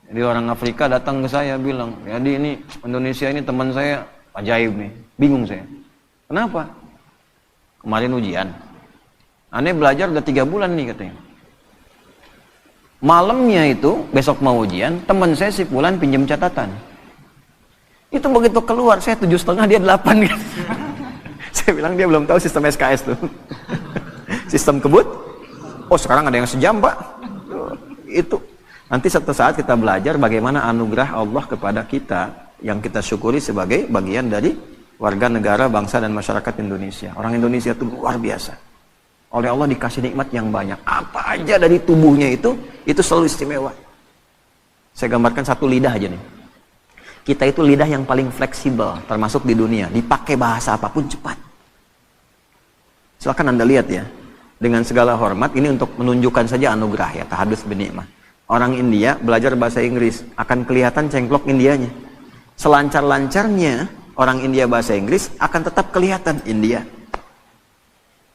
Jadi orang Afrika datang ke saya bilang, jadi ini Indonesia ini teman saya ajaib nih. Bingung saya. Kenapa? Kemarin ujian. Aneh belajar udah 3 bulan nih katanya. Malamnya itu, besok mau ujian, teman saya si Fulan pinjam catatan. Itu begitu keluar, saya 7,5, dia 8 kan. Saya bilang dia belum tahu sistem SKS tuh. Sistem kebut. Oh sekarang ada yang sejam pak. Itu. Nanti suatu saat kita belajar bagaimana anugerah Allah kepada kita yang kita syukuri sebagai bagian dari warga negara, bangsa dan masyarakat Indonesia. Orang Indonesia itu luar biasa. Oleh Allah dikasih nikmat yang banyak. Apa aja dari tubuhnya itu selalu istimewa. Saya gambarkan satu lidah aja nih. Kita itu lidah yang paling fleksibel termasuk di dunia. Dipakai bahasa apapun cepat. Silakan Anda lihat ya. Dengan segala hormat, ini untuk menunjukkan saja anugerah ya, tahadus binikmah. Orang India belajar bahasa Inggris, akan kelihatan cengklok Indianya. Selancar-lancarnya orang India bahasa Inggris, akan tetap kelihatan India.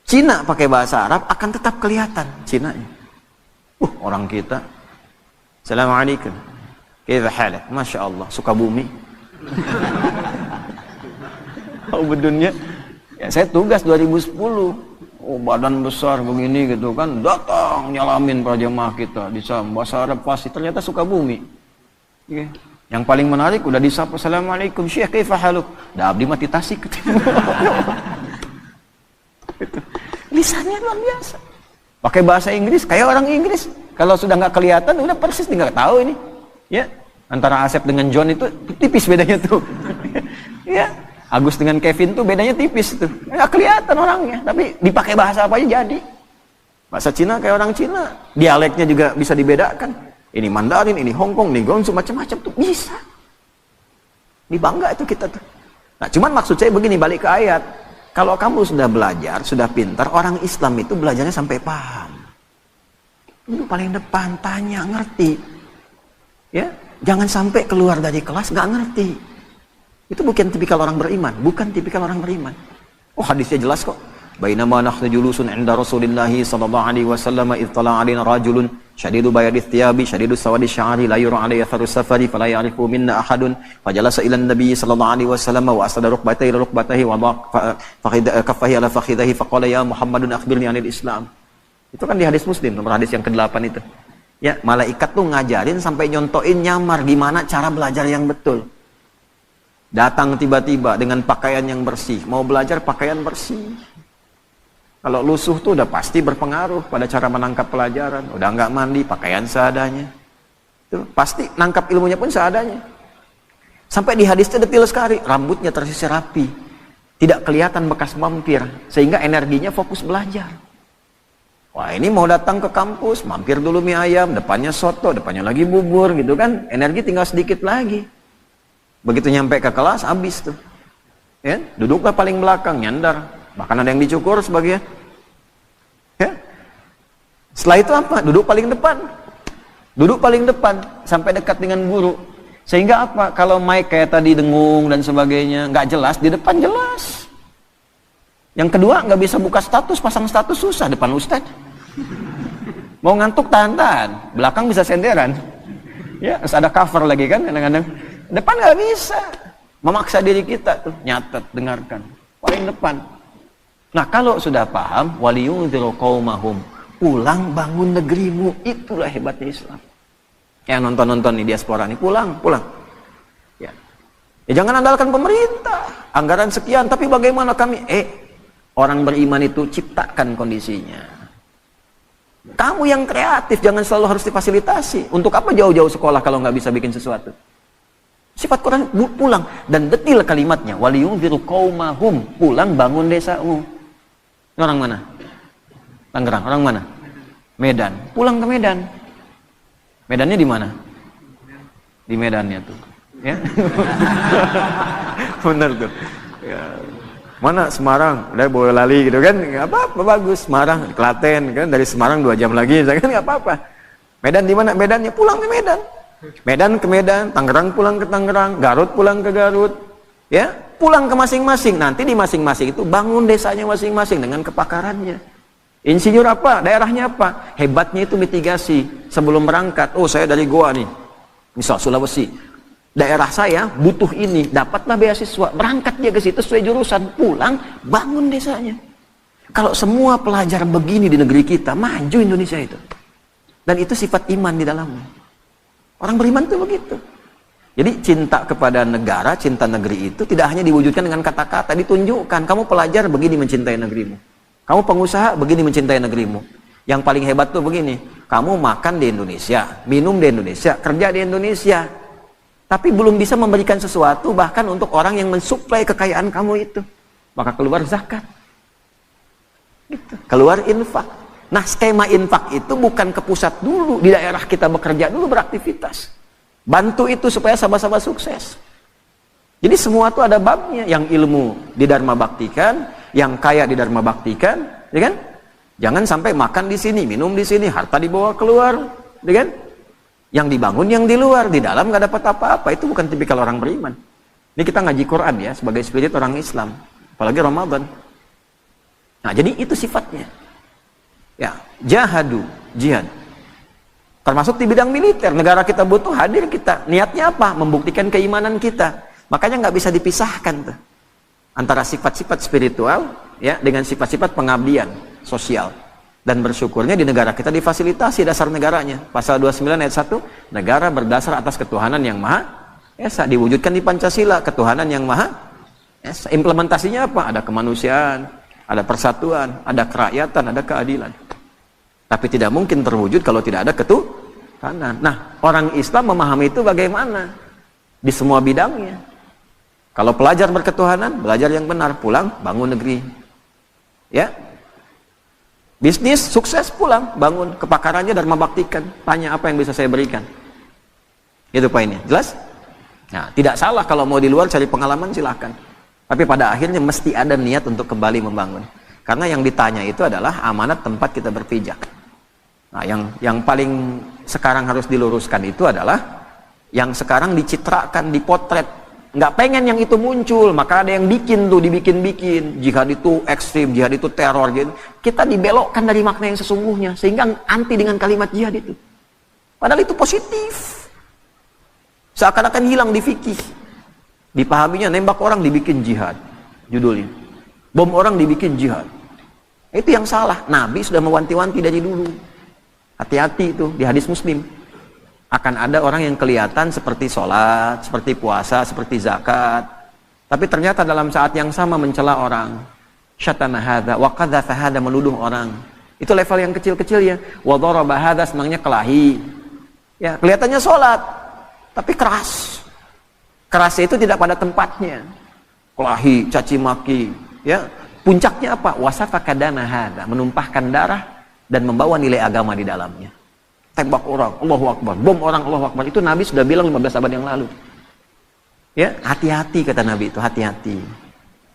Cina pakai bahasa Arab, akan tetap kelihatan Cinanya. Orang kita. Assalamualaikum. Kaifa halak? Masya Allah, suka bumi. Oh bedunnya. Ya, saya tugas 2010. Oh badan besar begini gitu kan, datang nyalamin para jemaah kita di bahasa Arab pasti ternyata suka bumi. Okay. Yang paling menarik udah disapa assalamualaikum syekh kaifa haluk, dah abdi mati tasik. Lisannya luar biasa. Pakai bahasa Inggris kayak orang Inggris. Kalau sudah nggak kelihatan udah persis nggak tahu ini. Ya antara Asep dengan John itu tipis bedanya tuh. Ya. Agus dengan Kevin tuh bedanya tipis tuh. Nggak kelihatan orangnya, tapi dipakai bahasa apa aja jadi. Bahasa Cina kayak orang Cina, dialeknya juga bisa dibedakan. Ini Mandarin, ini Hongkong, ini Guangzhou, macam-macam tuh bisa. Ini bangga itu kita tuh. Nah, cuman maksud saya begini, balik ke ayat. Kalau kamu sudah belajar, sudah pintar, orang Islam itu belajarnya sampai paham. Itu paling depan, tanya, ngerti. Ya, jangan sampai keluar dari kelas nggak ngerti. Itu bukan tipikal orang beriman, bukan tipikal orang beriman. Oh hadisnya jelas kok. Bainama nahnu julusun 'inda Rasulillah sallallahu alaihi wasallam idh tala'a 'alaina rajulun shadidu bayadith thiyabi shadidu sawadi sya'ri la yura 'alaihi atharu safari fala ya'rifu minna ahadun fajalasa ila an-nabi sallallahu alaihi wasallam wa asada rukbatayhi ila rukbatayhi wa kaffahi ala fakhidhihi faqala ya Muhammadun akhbirni 'anil Islam. Itu kan di hadis Muslim, nomor hadis yang ke-8 itu. Ya, malaikat tuh ngajarin sampai nyontoin nyamar gimana cara belajar yang betul. Datang tiba-tiba dengan pakaian yang bersih. Mau belajar pakaian bersih. Kalau lusuh tuh udah pasti berpengaruh pada cara menangkap pelajaran. Udah nggak mandi, pakaian seadanya. Tuh, pasti nangkap ilmunya pun seadanya. Sampai di hadisnya detil sekali. Rambutnya tersisir rapi. Tidak kelihatan bekas mampir. Sehingga energinya fokus belajar. Wah ini mau datang ke kampus, mampir dulu mie ayam. Depannya soto, depannya lagi bubur gitu kan. Energi tinggal sedikit lagi. Begitu nyampe ke kelas, habis tuh. Ya, duduklah paling belakang, nyandar. Bahkan ada yang dicukur sebagian. Ya. Setelah itu apa? Duduk paling depan. Duduk paling depan, sampai dekat dengan guru. Sehingga apa? Kalau mic kayak tadi dengung dan sebagainya, nggak jelas, di depan jelas. Yang kedua, nggak bisa buka status, pasang status susah depan ustadz. Mau ngantuk tahan-tahan, belakang bisa senderan. Ya, harus ada cover lagi kan kadang-kadang. Depan nggak bisa, memaksa diri kita tuh nyatet, dengarkan, paling depan. Nah kalau sudah paham, waliyundziru qaumahum, pulang bangun negerimu, itulah hebatnya Islam. Yang nonton-nonton nih diaspora nih, pulang. Ya, jangan andalkan pemerintah, anggaran sekian, tapi bagaimana kami? Orang beriman itu ciptakan kondisinya. Kamu yang kreatif, jangan selalu harus difasilitasi. Untuk apa jauh-jauh sekolah kalau nggak bisa bikin sesuatu? Sifat Quran pulang dan detil kalimatnya waliyundziru qaumahum, pulang bangun desamu. Ini orang mana? Tangerang. Orang mana? Medan. Pulang ke Medan. Medannya di mana? Di Medannya tuh. Ya. Benar tuh. Ya. Mana Semarang, udah Boyolali gitu kan, nggak apa-apa, bagus. Semarang, di Klaten kan, dari Semarang 2 jam lagi, kan nggak apa-apa. Medan di mana? Medannya pulang ke Medan. Medan ke Medan, Tangerang pulang ke Tangerang, Garut pulang ke Garut, ya pulang ke masing-masing. Nanti di masing-masing itu bangun desanya masing-masing dengan kepakarannya. Insinyur apa? Daerahnya apa? Hebatnya itu mitigasi sebelum berangkat. Oh, saya dari Goa nih, misal Sulawesi. Daerah saya butuh ini, dapatlah beasiswa, berangkat dia ke situ sesuai jurusan, pulang bangun desanya. Kalau semua pelajar begini di negeri kita, maju Indonesia itu. Dan itu sifat iman di dalamnya. Orang beriman itu begitu. Jadi cinta kepada negara, cinta negeri itu tidak hanya diwujudkan dengan kata-kata, ditunjukkan. Kamu pelajar begini mencintai negerimu. Kamu pengusaha begini mencintai negerimu. Yang paling hebat tuh begini, kamu makan di Indonesia, minum di Indonesia, kerja di Indonesia. Tapi belum bisa memberikan sesuatu bahkan untuk orang yang mensuplai kekayaan kamu itu. Maka keluar zakat. Gitu. Keluar infak. Nah, skema infak itu bukan ke pusat dulu, di daerah kita bekerja dulu, beraktivitas. Bantu itu supaya sama-sama sukses. Jadi semua itu ada babnya, yang ilmu di Dharma Baktikan, yang kaya di Dharma Baktikan, ya kan? Jangan sampai makan di sini, minum di sini, harta dibawa keluar, ya kan? Yang dibangun yang di luar, di dalam nggak dapat apa-apa. Itu bukan tipikal orang beriman. Ini kita ngaji Quran ya, sebagai spirit orang Islam, apalagi Ramadan. Nah, jadi itu sifatnya. Ya, jahadu, jihad. Termasuk di bidang militer, negara kita butuh, hadir kita. Niatnya apa? Membuktikan keimanan kita. Makanya nggak bisa dipisahkan tuh antara sifat-sifat spiritual ya dengan sifat-sifat pengabdian sosial. Dan bersyukurnya di negara kita difasilitasi dasar negaranya. Pasal 29 ayat 1, negara berdasar atas ketuhanan yang maha esa, diwujudkan di Pancasila, ketuhanan yang maha esa. Implementasinya apa? Ada kemanusiaan, ada persatuan, ada kerakyatan, ada keadilan. Tapi tidak mungkin terwujud kalau tidak ada ketuhanan. Nah, orang Islam memahami itu bagaimana? Di semua bidangnya. Kalau pelajar berketuhanan, belajar yang benar, pulang, bangun negeri. Ya. Bisnis, sukses, pulang, bangun. Kepakarannya Dharma Baktikan. Tanya apa yang bisa saya berikan. Itu poinnya. Jelas? Nah, tidak salah kalau mau di luar cari pengalaman, silahkan. Tapi pada akhirnya mesti ada niat untuk kembali membangun. Karena yang ditanya itu adalah amanat tempat kita berpijak. Nah, yang paling sekarang harus diluruskan itu adalah yang sekarang dicitrakan, dipotret. Nggak pengen yang itu muncul, maka ada yang bikin tuh, dibikin-bikin. Jihad itu ekstrim, jihad itu teror. Gitu. Kita dibelokkan dari makna yang sesungguhnya, sehingga anti dengan kalimat jihad itu. Padahal itu positif. Seakan-akan hilang di fikih. Dipahaminya, nembak orang dibikin jihad. Judulnya. Bom orang dibikin jihad. Itu yang salah. Nabi sudah mewanti-wanti dari dulu. Hati-hati itu di hadis Muslim. Akan ada orang yang kelihatan seperti sholat, seperti puasa, seperti zakat. Tapi ternyata dalam saat yang sama mencela orang. Syatana hadza wa qadzafa hadza, menuduh orang. Itu level yang kecil-kecil ya. Wa daraba hadza, senangnya kelahi. Ya, kelihatannya sholat, tapi keras. Kerasnya itu tidak pada tempatnya. Kelahi, caci maki, ya. Puncaknya apa? Wasafa kadama hadza, menumpahkan darah dan membawa nilai agama di dalamnya. Tembak orang, Allahu Akbar, bom orang, Allahu Akbar. Itu Nabi sudah bilang 15 abad yang lalu. Ya, hati-hati kata Nabi itu, hati-hati.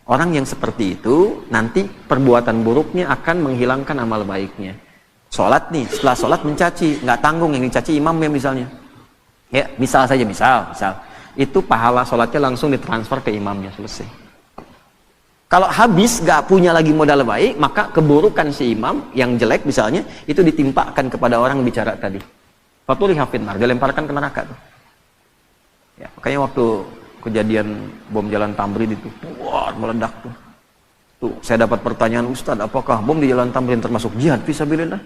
Orang yang seperti itu nanti perbuatan buruknya akan menghilangkan amal baiknya. Sholat nih, setelah sholat mencaci, nggak tanggung yang dicaci imamnya misalnya. Ya, misal saja, misal. Itu pahala sholatnya langsung ditransfer ke imamnya, selesai. Kalau habis gak punya lagi modal baik, maka keburukan si imam yang jelek misalnya itu ditimpakan kepada orang bicara tadi. Fatuli hafidnar, dilemparkan ke neraka tuh. Ya, makanya waktu kejadian bom Jalan Tamrin itu, wah, meledak tuh. Tuh, saya dapat pertanyaan, Ustaz, apakah bom di Jalan Tamrin termasuk jihad fisabilillah?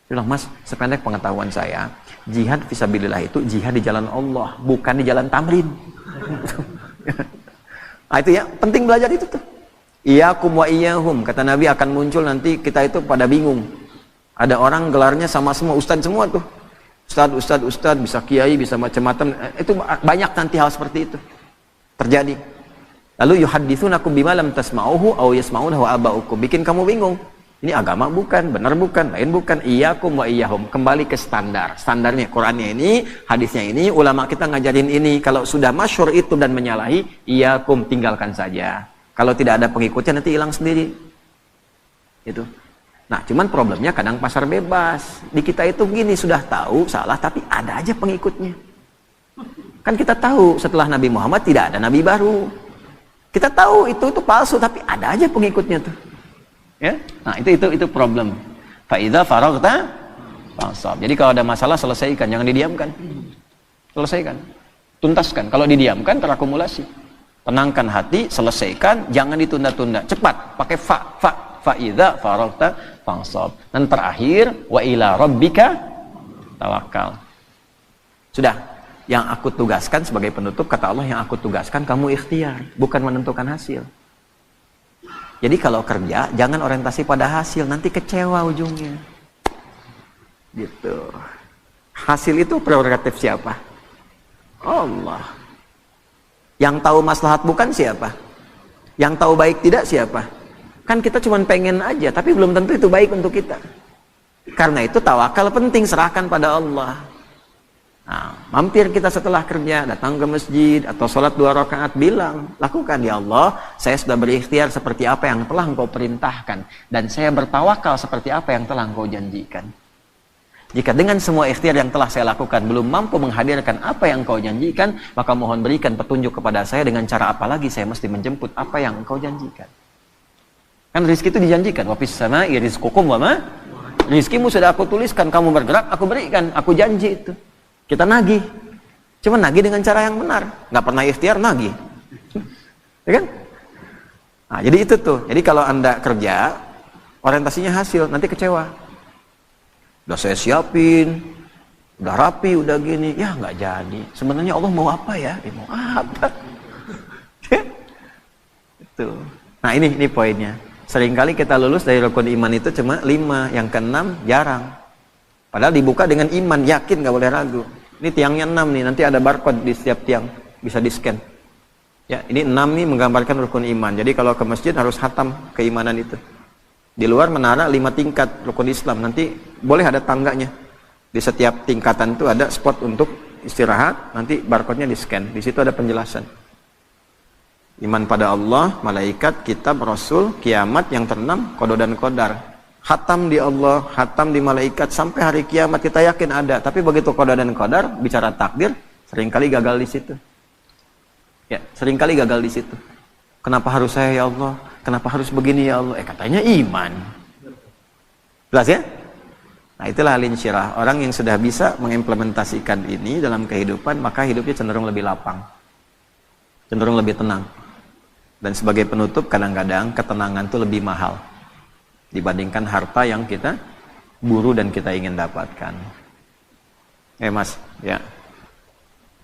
Bilang, Mas, sependek pengetahuan saya, jihad fisabilillah itu jihad di jalan Allah, bukan di Jalan Tamrin. Nah, itu ya, penting belajar itu tuh. Iyakum wa iyahum, kata Nabi, akan muncul nanti kita itu pada bingung. Ada orang gelarnya sama semua, ustadz semua tuh. Ustadz, bisa kiai, bisa macam-macam. Itu banyak nanti hal seperti itu terjadi. Lalu yuhadditsunakum bima lam tasma'uhu aw yasma'uhu aba'ukum. Bikin kamu bingung. Ini agama bukan, benar bukan, lain bukan. Iyakum wa iyahum, kembali ke standar. Standarnya Qur'annya ini, hadisnya ini, ulama kita ngajarin ini. Kalau sudah masyhur itu dan menyalahi, iyakum, tinggalkan saja. Kalau tidak ada pengikutnya nanti hilang sendiri. Itu. Nah, cuman problemnya kadang pasar bebas. Di kita itu gini, sudah tahu salah tapi ada aja pengikutnya. Kan kita tahu setelah Nabi Muhammad tidak ada nabi baru. Kita tahu itu palsu tapi ada aja pengikutnya tuh. Ya? Nah, itu problem. Fa idza faraghta fansab. Jadi kalau ada masalah selesaikan, jangan didiamkan. Selesaikan. Tuntaskan. Kalau didiamkan terakumulasi. Tenangkan hati, selesaikan, jangan ditunda-tunda. Cepat, pakai fa idza faraghta fansab. Dan terakhir, wa ila rabbika tawakkal. Sudah, yang aku tugaskan sebagai penutup, kata Allah, yang aku tugaskan kamu ikhtiar, bukan menentukan hasil. Jadi kalau kerja, jangan orientasi pada hasil, nanti kecewa ujungnya. Gitu. Hasil itu prerogatif siapa? Allah. Yang tahu maslahat bukan siapa? Yang tahu baik tidak siapa? Kan kita cuma pengen aja, tapi belum tentu itu baik untuk kita. Karena itu tawakal penting, serahkan pada Allah. Nah, mampir kita setelah kerja, datang ke masjid atau sholat 2 rakaat, bilang, lakukan ya Allah, saya sudah berikhtiar seperti apa yang telah Engkau perintahkan, dan saya bertawakal seperti apa yang telah Engkau janjikan. Jika dengan semua ikhtiar yang telah saya lakukan belum mampu menghadirkan apa yang Engkau janjikan, maka mohon berikan petunjuk kepada saya dengan cara apa lagi saya mesti menjemput apa yang Engkau janjikan. Kan rezeki itu dijanjikan, wa fis sama'i rizqukum wa ma. Rizkimu sudah aku tuliskan, kamu bergerak, aku berikan, aku janji itu. Kita nagih. Cuma nagih dengan cara yang benar. Nggak pernah ikhtiar nagih. Ya kan? Nah, jadi itu tuh. Jadi kalau Anda kerja, orientasinya hasil, nanti kecewa. Udah saya siapin, udah rapi, udah gini, ya nggak jadi. Sebenarnya Allah mau apa ya? Mau apa? Itu. Nah ini poinnya. Seringkali kita lulus dari rukun iman itu cuma 5, yang ke-6 jarang. Padahal dibuka dengan iman, yakin, nggak boleh ragu. Ini tiangnya 6 nih, nanti ada barcode di setiap tiang, bisa di-scan. Ya, ini 6 nih menggambarkan rukun iman. Jadi kalau ke masjid harus hatam keimanan itu. Di luar menara 5 tingkat rukun Islam, nanti boleh ada tangganya. Di setiap tingkatan itu ada spot untuk istirahat, nanti barcode-nya di-scan. Di situ ada penjelasan. Iman pada Allah, malaikat, kitab, rasul, kiamat, yang ternam, qada dan qadar. Hatam di Allah, hatam di malaikat, sampai hari kiamat kita yakin ada. Tapi begitu qada dan qadar, bicara takdir, seringkali gagal di situ. Ya, seringkali gagal di situ. Kenapa harus saya ya Allah? Kenapa harus begini ya Allah? Katanya iman. Jelas ya? Nah, itulah al-insyirah. Orang yang sudah bisa mengimplementasikan ini dalam kehidupan, maka hidupnya cenderung lebih lapang. Cenderung lebih tenang. Dan sebagai penutup, kadang-kadang ketenangan itu lebih mahal dibandingkan harta yang kita buru dan kita ingin dapatkan. Mas, ya.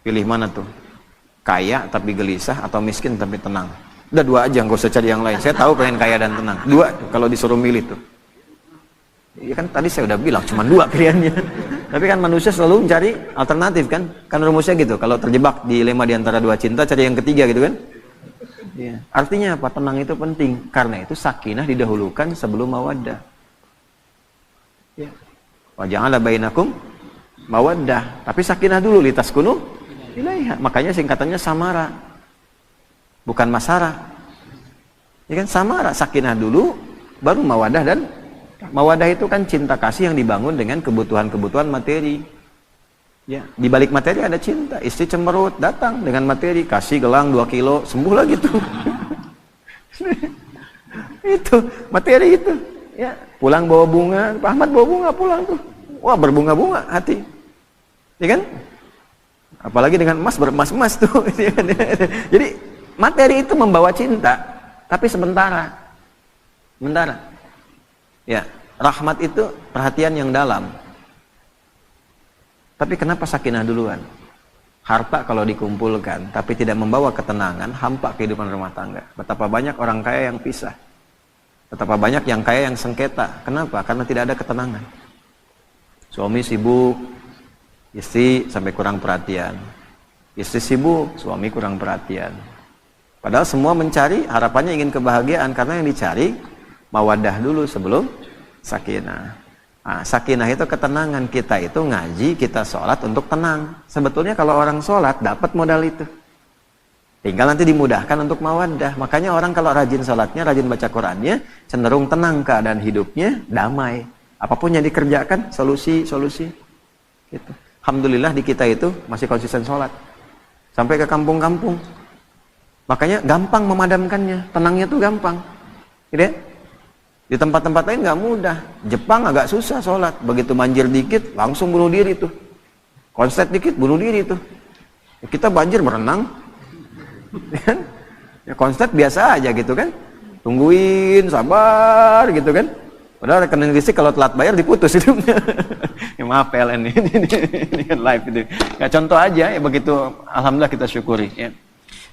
Pilih mana tuh? Kaya tapi gelisah atau miskin tapi tenang? Udah 2 aja, nggak usah cari yang lain. Saya tahu pengen kaya dan tenang. 2 kalau disuruh milih tuh. Ya kan tadi saya udah bilang cuma 2 pilihannya. Tapi kan manusia selalu mencari alternatif kan? Kan rumusnya gitu. Kalau terjebak dilema di antara 2 cinta, cari yang ketiga gitu kan? Ya. Artinya apa? Tenang itu penting. Karena itu sakinah didahulukan sebelum mawaddah. Ya. Wa ja'ala bainakum mawaddah. Tapi sakinah dulu, litaskunu ilaiha. Makanya singkatannya samara. Bukan masara. Ya kan, samara, sakinah dulu baru mawaddah. Dan mawaddah itu kan cinta kasih yang dibangun dengan kebutuhan-kebutuhan materi. Ya, di balik materi ada cinta. Istri cemberut, datang dengan materi, kasih gelang 2 kilo, sembuh lagi tuh. Itu materi itu. Ya, pulang bawa bunga, Pak Ahmad bawa bunga pulang tuh. Wah, berbunga-bunga hati. Ya kan? Apalagi dengan emas, beremas-emas tuh. Jadi materi itu membawa cinta, tapi sementara. Sementara. Ya, rahmat itu perhatian yang dalam. Tapi kenapa sakinah duluan? Harta kalau dikumpulkan, tapi tidak membawa ketenangan, hampa kehidupan rumah tangga. Betapa banyak orang kaya yang pisah. Betapa banyak yang kaya yang sengketa. Kenapa? Karena tidak ada ketenangan. Suami sibuk, istri sampai kurang perhatian. Istri sibuk, suami kurang perhatian. Padahal semua mencari, harapannya ingin kebahagiaan, karena yang dicari mawaddah dulu sebelum sakinah. Nah, sakinah itu ketenangan. Kita itu ngaji, kita sholat untuk tenang. Sebetulnya kalau orang sholat dapat modal itu. Tinggal nanti dimudahkan untuk mawaddah. Makanya orang kalau rajin salatnya, rajin baca Qurannya, cenderung tenang keadaan hidupnya, damai. Apapun yang dikerjakan, solusi. Gitu. Alhamdulillah di kita itu masih konsisten sholat. Sampai ke kampung-kampung. Makanya gampang memadamkannya. Tenangnya tuh gampang. Gitu ya? Di tempat-tempat lain nggak mudah. Jepang agak susah sholat. Begitu banjir dikit, langsung bunuh diri tuh. Konslet dikit, bunuh diri tuh. Kita banjir berenang. Ya konslet biasa aja gitu kan. Tungguin, sabar gitu kan. Padahal rekening listrik kalau telat bayar diputus hidupnya. Ya maaf PLN ini kan live itu. Ya contoh aja ya begitu, alhamdulillah kita syukuri ya.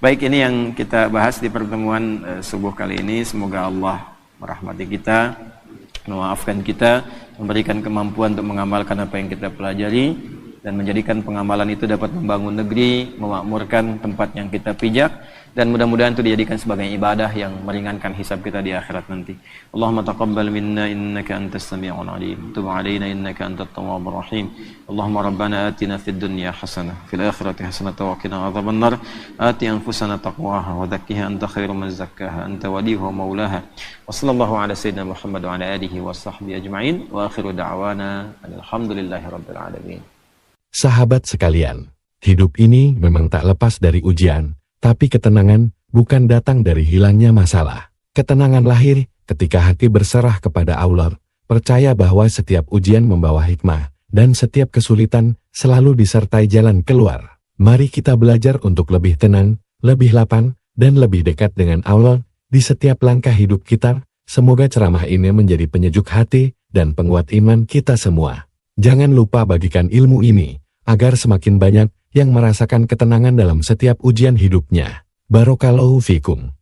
Baik, ini yang kita bahas di pertemuan subuh kali ini. Semoga Allah merahmati kita, memaafkan kita, memberikan kemampuan untuk mengamalkan apa yang kita pelajari, dan menjadikan pengamalan itu dapat membangun negeri, memakmurkan tempat yang kita pijak, dan mudah-mudahan itu dijadikan sebagai ibadah yang meringankan hisab kita di akhirat nanti. Allahumma taqabbal minna innaka antas sami'ul alim, tub 'alaina innaka antat tawwabur rahim. Allahumma rabbana atina fid dunya hasanah fil akhirati hasanah wa qina adzaban nar. Ati anfusana taqwaha wa zakkiha anta khairu man zakkaha anta waliyuha wa maulaha. Wa sallallahu ala sayyidina Muhammad wa ala alihi wa sahbihi ajma'in. Wa akhiru da'wana alhamdulillahi rabbil alamin. Sahabat sekalian, hidup ini memang tak lepas dari ujian, tapi ketenangan bukan datang dari hilangnya masalah. Ketenangan lahir ketika hati berserah kepada Allah, percaya bahwa setiap ujian membawa hikmah, dan setiap kesulitan selalu disertai jalan keluar. Mari kita belajar untuk lebih tenang, lebih lapang, dan lebih dekat dengan Allah di setiap langkah hidup kita. Semoga ceramah ini menjadi penyejuk hati dan penguat iman kita semua. Jangan lupa bagikan ilmu ini, agar semakin banyak yang merasakan ketenangan dalam setiap ujian hidupnya. Barakallahu fikum.